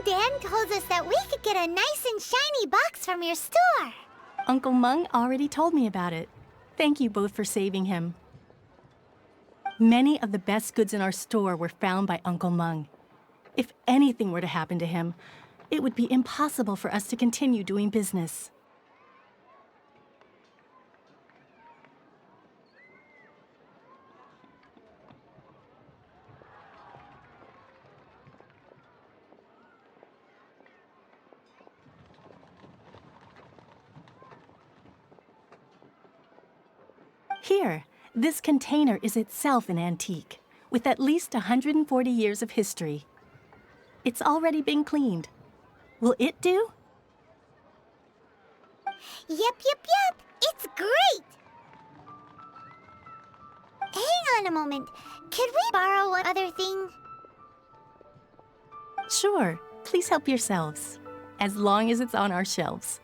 [SPEAKER 2] Dan told us that we could get a nice and shiny box from your store.
[SPEAKER 11] Uncle Mung already told me about it. Thank you both for saving him. Many of the best goods in our store were found by Uncle Mung. If anything were to happen to him, it would be impossible for us to continue doing business. Here, this container is itself an antique, with at least 140 years of history. It's already been cleaned. Will it do?
[SPEAKER 2] Yep. It's great! Hang on a moment. Could we borrow one other thing?
[SPEAKER 11] Sure. Please help yourselves, as long as it's on our shelves.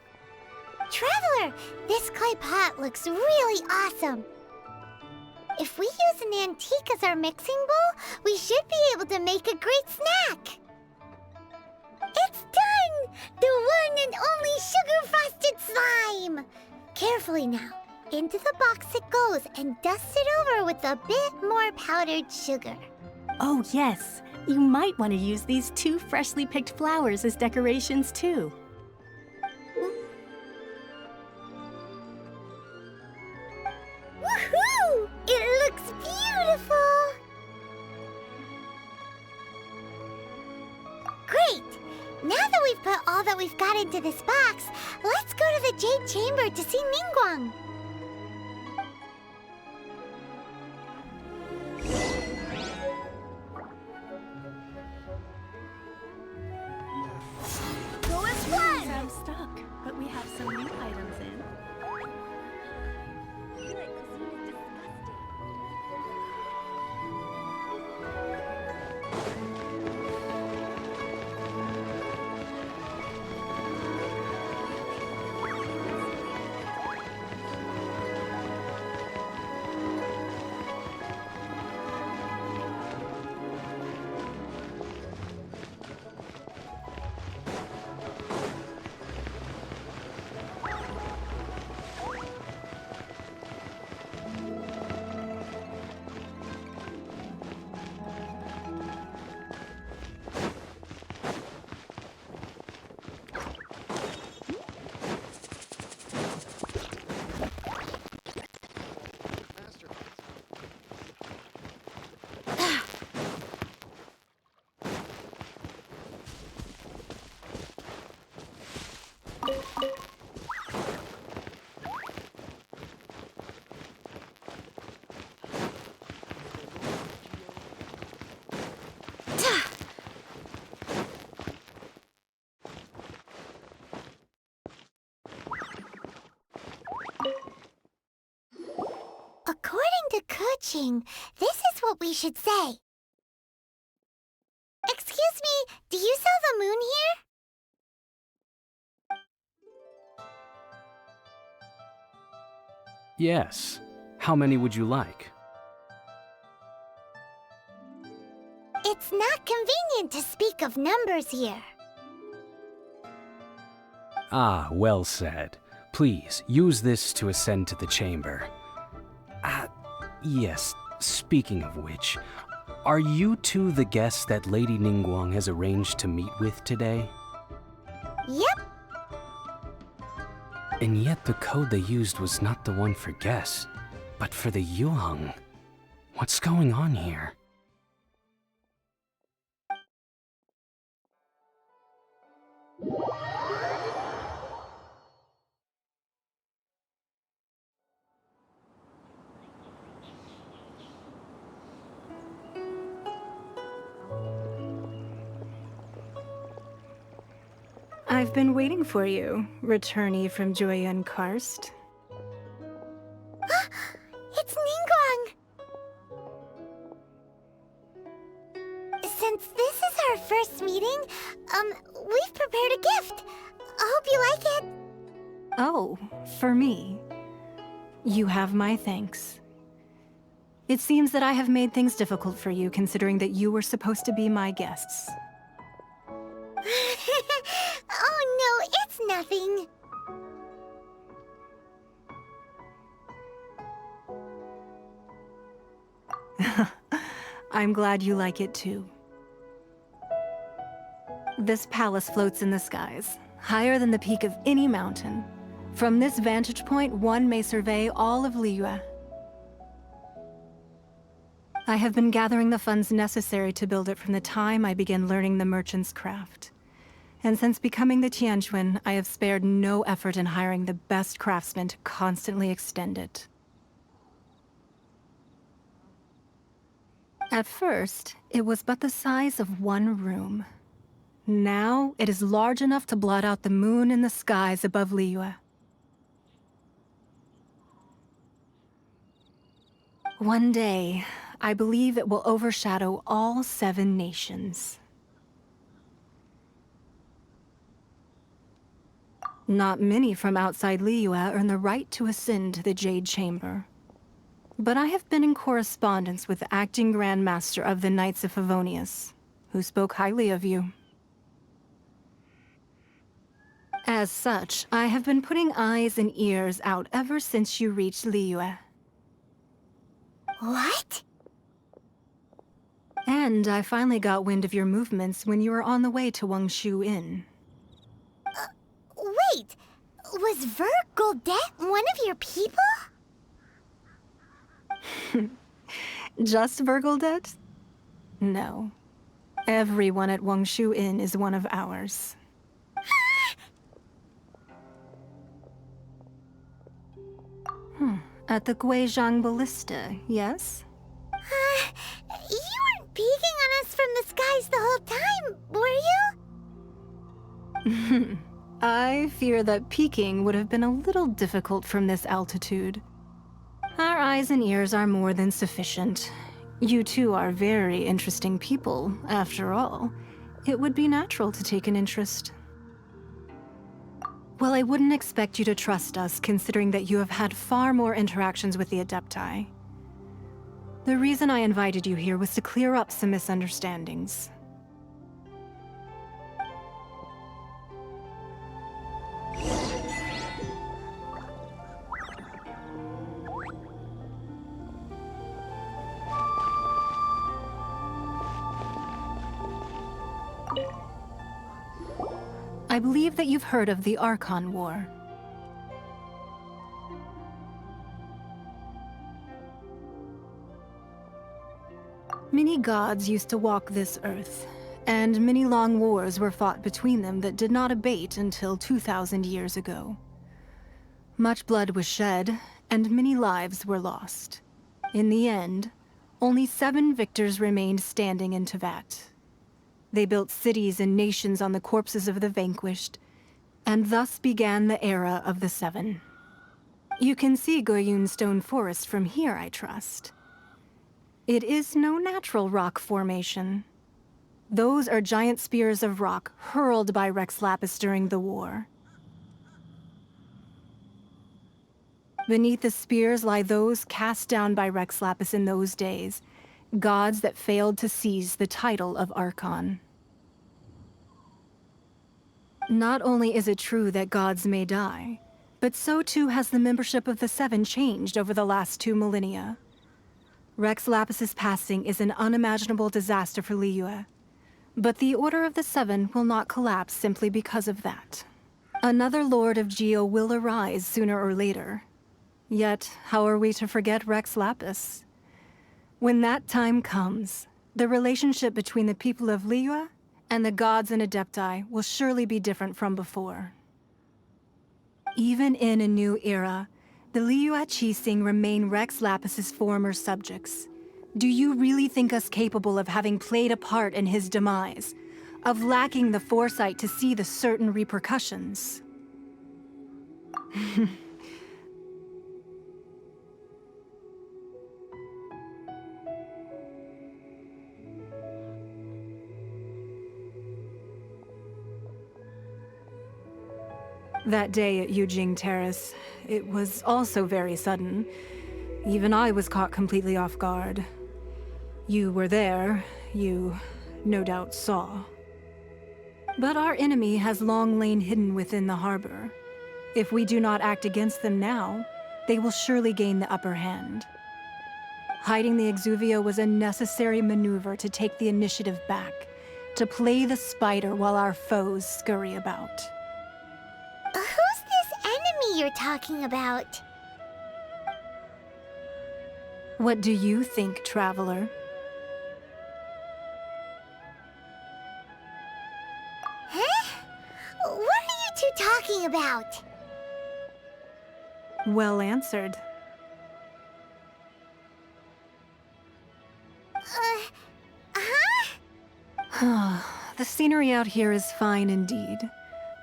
[SPEAKER 2] Traveler, this clay pot looks really awesome. If we use an antique as our mixing bowl, we should be able to make a great snack. It's done! The one and only sugar-frosted slime! Carefully now. Into the box it goes and dust it over with a bit more powdered sugar.
[SPEAKER 11] Oh, yes. You might want to use these 2 freshly picked flowers as decorations, too.
[SPEAKER 2] Great! Now that we've put all that we've got into this box, let's go to the Jade Chamber to see Ningguang.
[SPEAKER 11] Go as one! Out of stock, but we have some new items in.
[SPEAKER 2] According to Kuching, this is what we should say. Excuse me, do you sell the moon here?
[SPEAKER 12] Yes. How many would you like?
[SPEAKER 2] It's not convenient to speak of numbers here.
[SPEAKER 12] Ah, well said. Please, use this to ascend to the chamber. Yes, speaking of which, are you two the guests that Lady Ningguang has arranged to meet with today?
[SPEAKER 2] Yep.
[SPEAKER 12] And yet the code they used was not the one for guests, but for the Yuheng. What's going on here?
[SPEAKER 11] I've been waiting for you, returnee from Joyun Karst.
[SPEAKER 2] It's Ningguang! Since this is our first meeting, we've prepared a gift. I hope you like it.
[SPEAKER 11] Oh, for me. You have my thanks. It seems that I have made things difficult for you, considering that you were supposed to be my guests.
[SPEAKER 2] Oh no, it's nothing.
[SPEAKER 11] I'm glad you like it too. This palace floats in the skies, higher than the peak of any mountain. From this vantage point, one may survey all of Liyue. I have been gathering the funds necessary to build it from the time I began learning the merchant's craft. And since becoming the Tianquan, I have spared no effort in hiring the best craftsmen to constantly extend it. At first, it was but the size of one room. Now, it is large enough to blot out the moon in the skies above Liyue. One day, I believe it will overshadow all 7 nations. Not many from outside Liyue earn the right to ascend to the Jade Chamber. But I have been in correspondence with the acting Grand Master of the Knights of Favonius, who spoke highly of you. As such, I have been putting eyes and ears out ever since you reached Liyue.
[SPEAKER 2] What?
[SPEAKER 11] And I finally got wind of your movements when you were on the way to Wangshu Inn.
[SPEAKER 2] Wait! Was Ver Goldet one of your people?
[SPEAKER 11] Just Ver Goldet? No. Everyone at Wangshu Inn is one of ours. At the Guizhang Ballista, yes?
[SPEAKER 2] You weren't peeking on us from the skies the whole time, were you?
[SPEAKER 11] I fear that peeking would have been a little difficult from this altitude. Our eyes and ears are more than sufficient. You two are very interesting people, after all. It would be natural to take an interest. Well, I wouldn't expect you to trust us, considering that you have had far more interactions with the Adepti. The reason I invited you here was to clear up some misunderstandings. I believe that you've heard of the Archon War. Many gods used to walk this earth, and many long wars were fought between them that did not abate until 2,000 years ago. Much blood was shed, and many lives were lost. In the end, only 7 victors remained standing in Tevat. They built cities and nations on the corpses of the vanquished, and thus began the era of the 7. You can see Goyun Stone Forest from here, I trust. It is no natural rock formation. Those are giant spears of rock hurled by Rex Lapis during the war. Beneath the spears lie those cast down by Rex Lapis in those days, gods that failed to seize the title of Archon. Not only is it true that gods may die, but so too has the membership of the 7 changed over the last 2 millennia. Rex Lapis's passing is an unimaginable disaster for Liyue, but the Order of the 7 will not collapse simply because of that. Another Lord of Geo will arise sooner or later. Yet, how are we to forget Rex Lapis? When that time comes, the relationship between the people of Liyue and the gods and Adepti will surely be different from before. Even in a new era, the Liyue Qixing remain Rex Lapis's former subjects. Do you really think us capable of having played a part in his demise? Of lacking the foresight to see the certain repercussions? That day at Yujing Terrace, it was also very sudden. Even I was caught completely off guard. You were there, you no doubt saw. But our enemy has long lain hidden within the harbor. If we do not act against them now, they will surely gain the upper hand. Hiding the Exuvia was a necessary maneuver to take the initiative back, to play the spider while our foes scurry about.
[SPEAKER 2] Who's this enemy you're talking about?
[SPEAKER 11] What do you think, Traveler?
[SPEAKER 2] Huh? What are you two talking about?
[SPEAKER 11] Well answered. The scenery out here is fine indeed,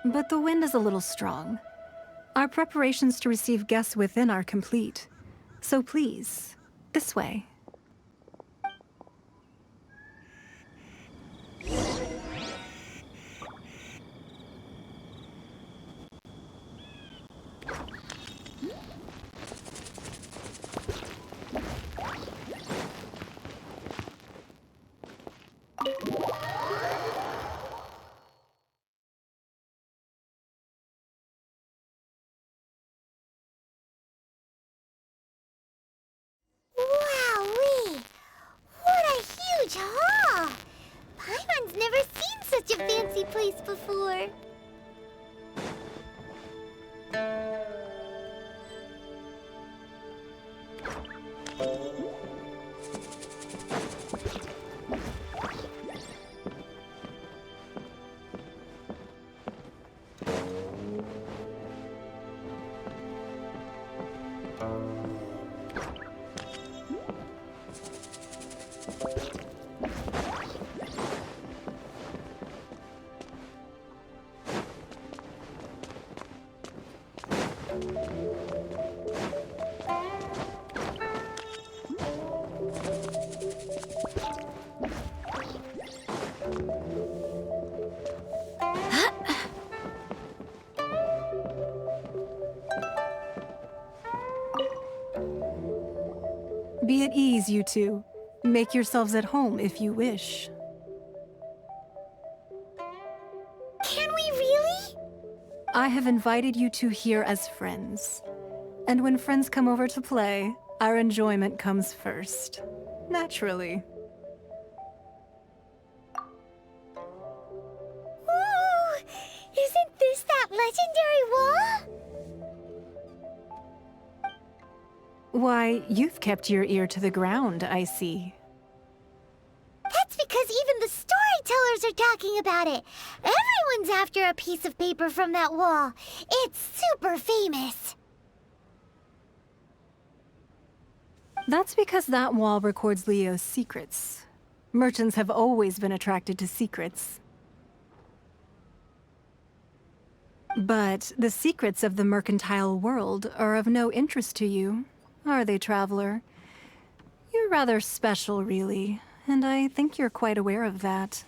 [SPEAKER 11] but the wind is a little strong. Our preparations to receive guests within are complete, so please, this way.
[SPEAKER 2] Wowee! What a huge hall! Paimon's never seen such a fancy place before.
[SPEAKER 11] Be at ease, you two. Make yourselves at home if you wish.
[SPEAKER 2] Can we really?
[SPEAKER 11] I have invited you two here as friends. And when friends come over to play, our enjoyment comes first. Naturally.
[SPEAKER 2] Ooh! Isn't this that legendary wall?
[SPEAKER 11] Why, you've kept your ear to the ground, I see.
[SPEAKER 2] That's because even the storytellers are talking about it. Everyone's after a piece of paper from that wall. It's super famous.
[SPEAKER 11] That's because that wall records Leo's secrets. Merchants have always been attracted to secrets. But the secrets of the mercantile world are of no interest to you, are they, traveler? You're rather special, really, and I think you're quite aware of that.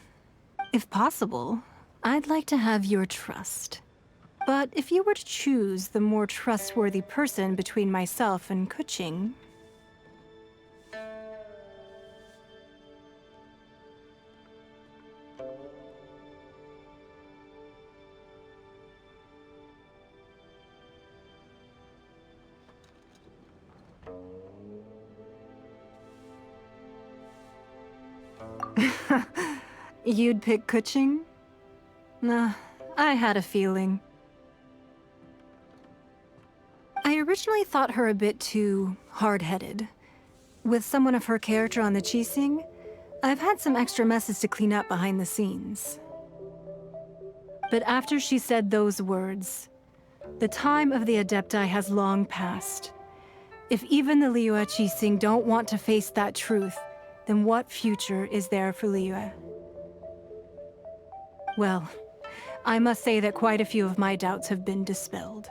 [SPEAKER 11] If possible, I'd like to have your trust. But if you were to choose the more trustworthy person between myself and Kuching... You'd pick Kuching? Nah, I had a feeling. I originally thought her a bit too hard-headed. With someone of her character on the Qixing, I've had some extra messes to clean up behind the scenes. But after she said those words, the time of the Adepti has long passed. If even the Liyue Qixing don't want to face that truth, then what future is there for Liyue? Well, I must say that quite a few of my doubts have been dispelled.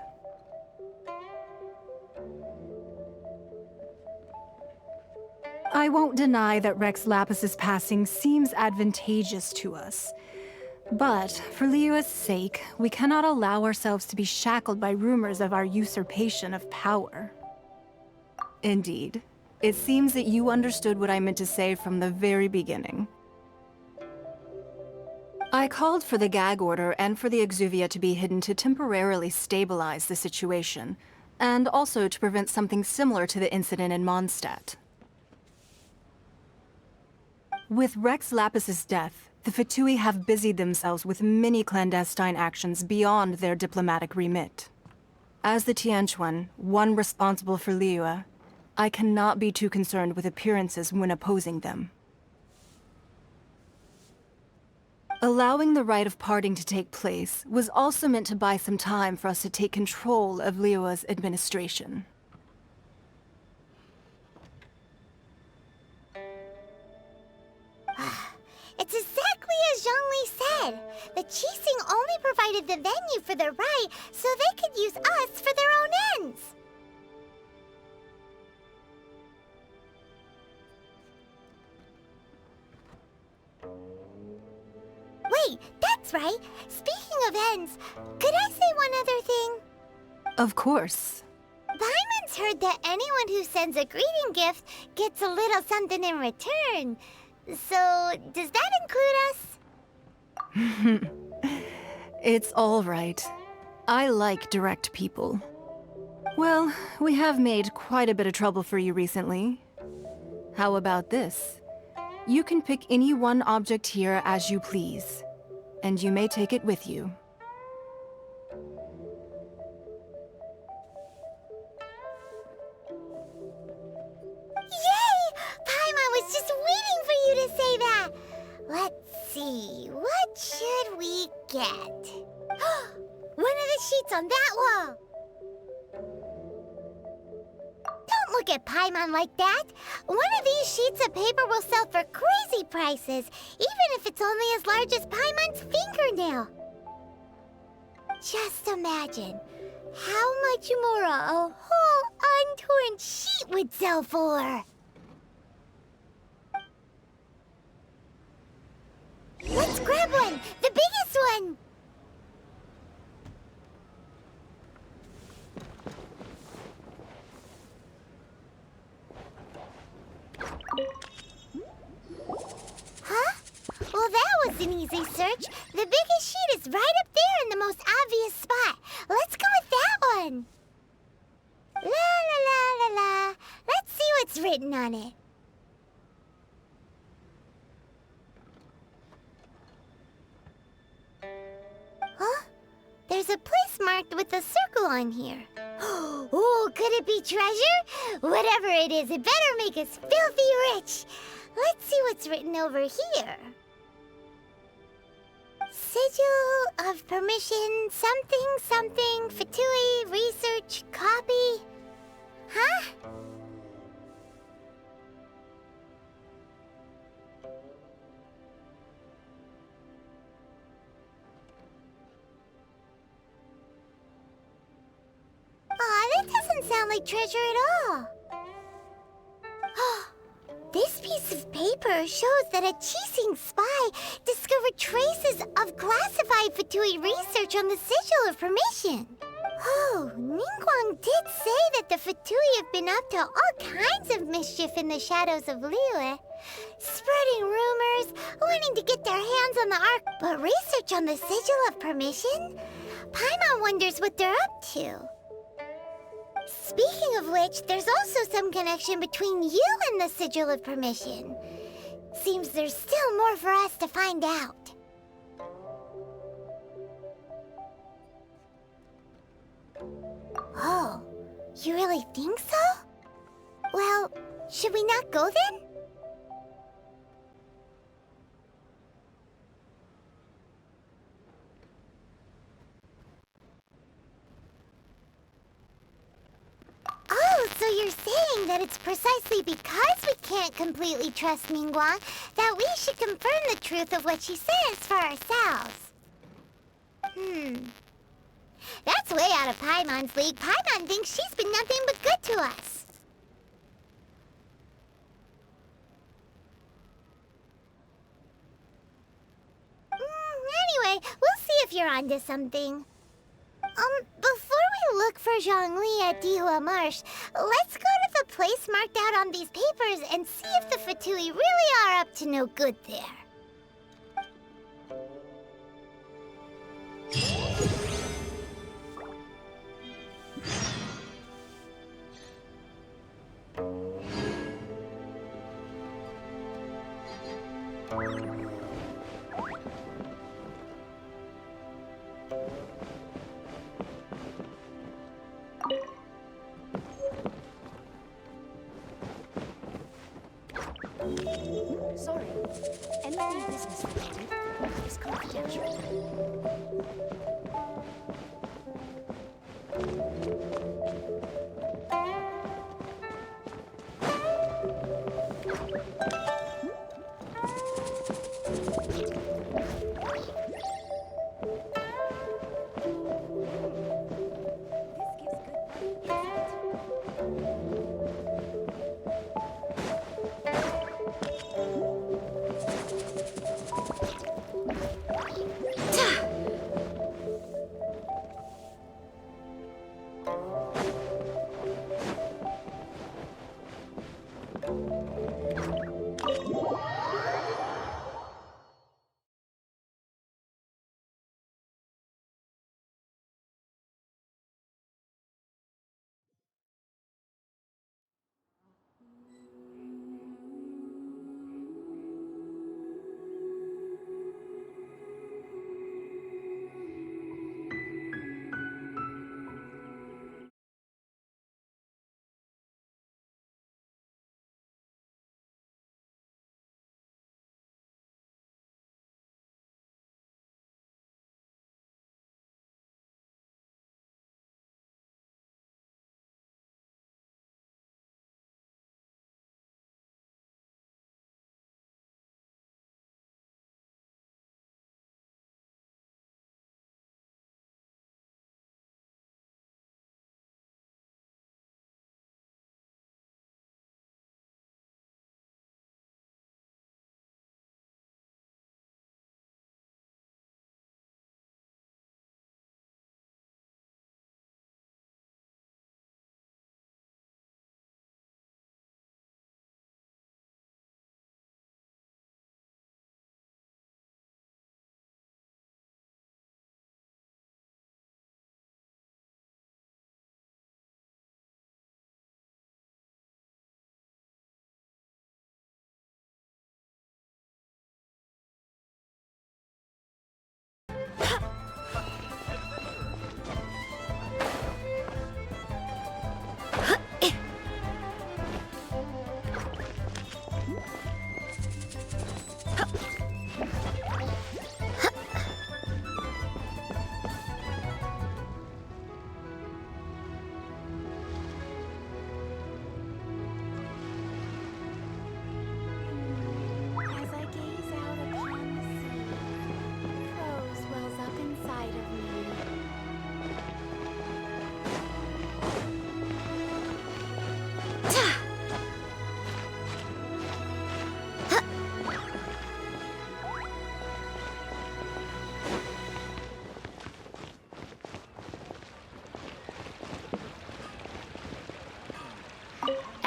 [SPEAKER 11] I won't deny that Rex Lapis's passing seems advantageous to us. But for Liyue's sake, we cannot allow ourselves to be shackled by rumors of our usurpation of power. Indeed. It seems that you understood what I meant to say from the very beginning. I called for the gag order and for the Exuvia to be hidden to temporarily stabilize the situation, and also to prevent something similar to the incident in Mondstadt. With Rex Lapis's death, the Fatui have busied themselves with many clandestine actions beyond their diplomatic remit. As the Tianquan, one responsible for Liyue, I cannot be too concerned with appearances when opposing them. Allowing the rite of parting to take place was also meant to buy some time for us to take control of Liyue's administration.
[SPEAKER 2] It's exactly as Zhongli said. The Qixing only provided the venue for the rite so they could use us for their own ends. Wait, that's right. Speaking of ends, could I say one other thing?
[SPEAKER 11] Of course.
[SPEAKER 2] Paimon's heard that anyone who sends a greeting gift gets a little something in return. So, does that include us?
[SPEAKER 11] It's all right. I like direct people. Well, we have made quite a bit of trouble for you recently. How about this? You can pick any one object here as you please, and you may take it with you.
[SPEAKER 2] Yay! Paimon was just waiting for you to say that! Let's see, what should we get? One of the sheets on that wall! Don't look at Paimon like that! One of these sheets of paper will sell for crazy prices, even if it's only as large as Paimon's fingernail. Just imagine how much more a whole untorn sheet would sell for. Let's grab one! The biggest one! Huh? Well, that was an easy search. The biggest sheet is right up there in the most obvious spot. Let's go with that one. La la la la la. Let's see what's written on it. Huh? There's a place marked with a circle on here. Oh, could it be treasure? Whatever it is, it better make us filthy rich. Let's see what's written over here. Sigil of permission, something, Fatui, research, copy. Huh? Aw, that doesn't sound like treasure at all. This piece of paper shows that a Qixing spy discovered traces of classified Fatui research on the Sigil of Permission. Oh, Ningguang did say that the Fatui have been up to all kinds of mischief in the shadows of Liyue. Spreading rumors, wanting to get their hands on the Ark, but research on the Sigil of Permission? Paimon wonders what they're up to. Speaking of which, there's also some connection between you and the Sigil of Permission. Seems there's still more for us to find out. Oh, you really think so? Well, should we not go then? Oh, so you're saying that it's precisely because we can't completely trust Ningguang that we should confirm the truth of what she says for ourselves. That's way out of Paimon's league. Paimon thinks she's been nothing but good to us. Anyway, we'll see if you're onto something. Before we look for Zhongli at Dihua Marsh, let's go to the place marked out on these papers and see if the Fatui really are up to no good there.
[SPEAKER 4] Sorry. Anything business related is confidential.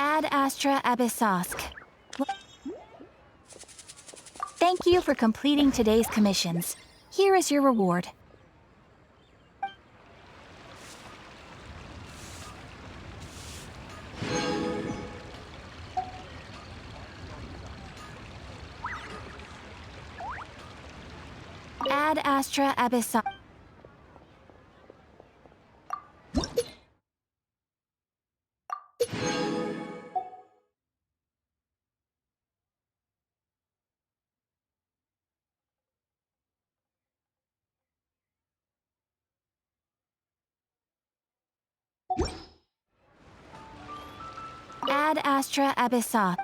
[SPEAKER 1] Ad Astra Abyssosk. Thank you for completing today's commissions. Here is your reward. Ad Astra Abyssosk. Ad Astra Abyssosk.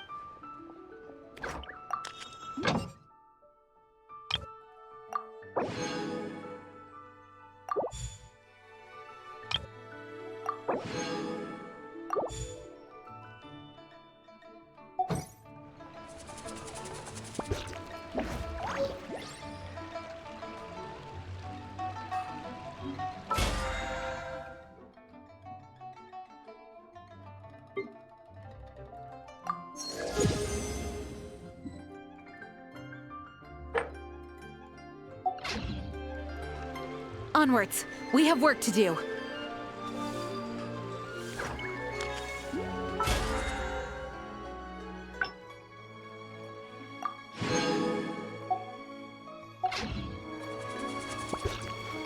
[SPEAKER 8] Onwards. We have work to do.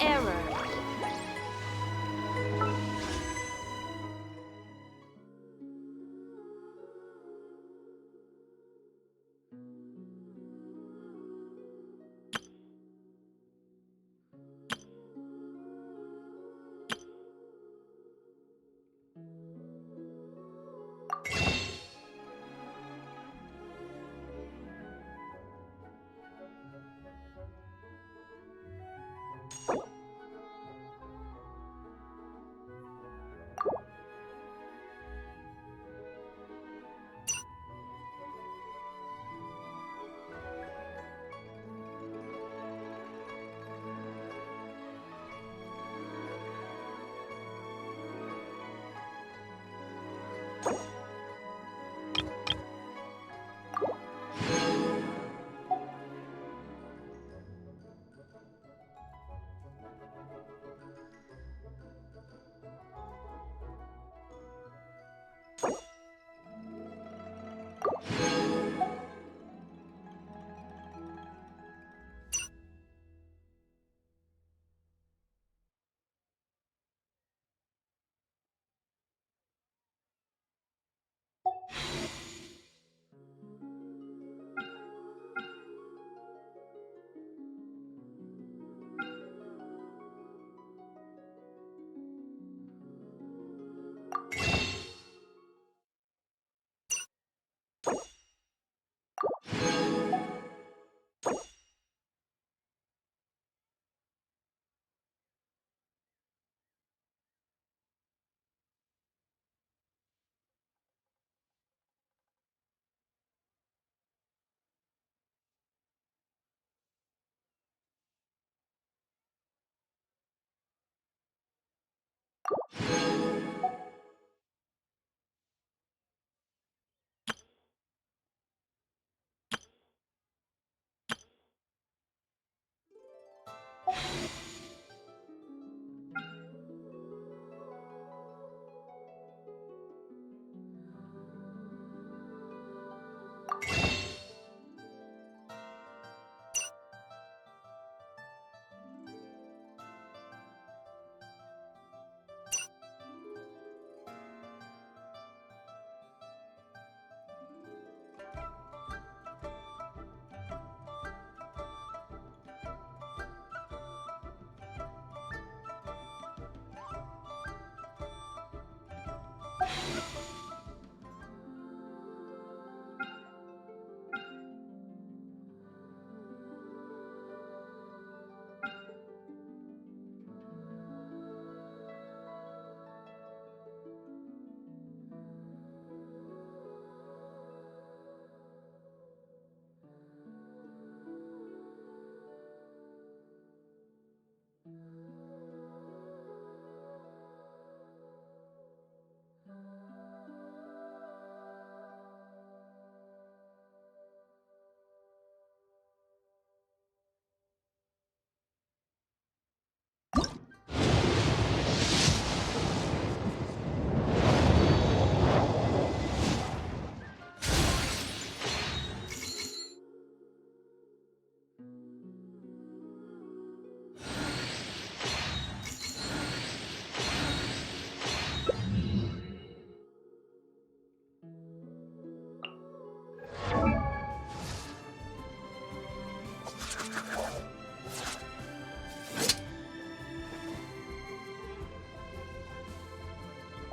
[SPEAKER 1] Error.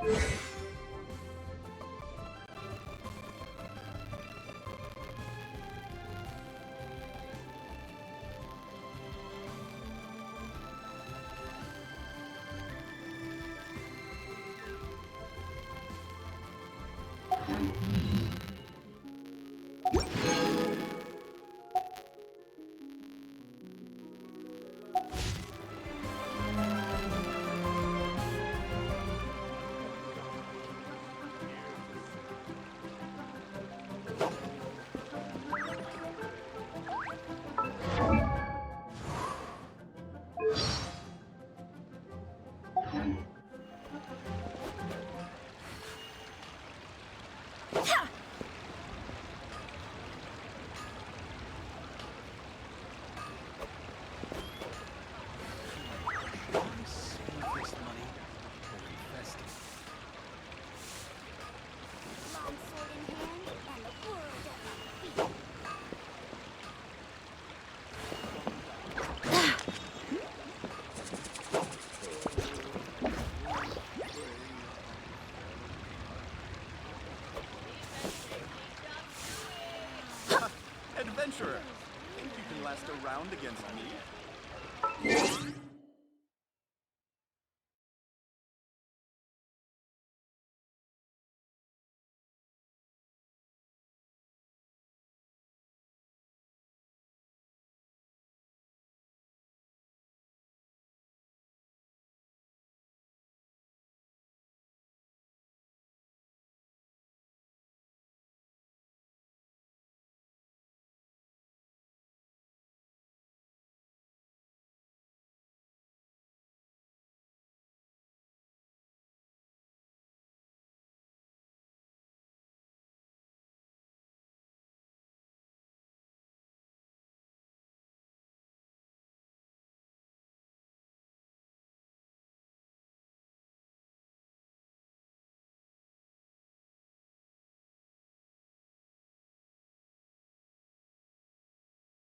[SPEAKER 2] Longsword in hand and the world at my feet.
[SPEAKER 13] Adventurer, think you can last a round against me?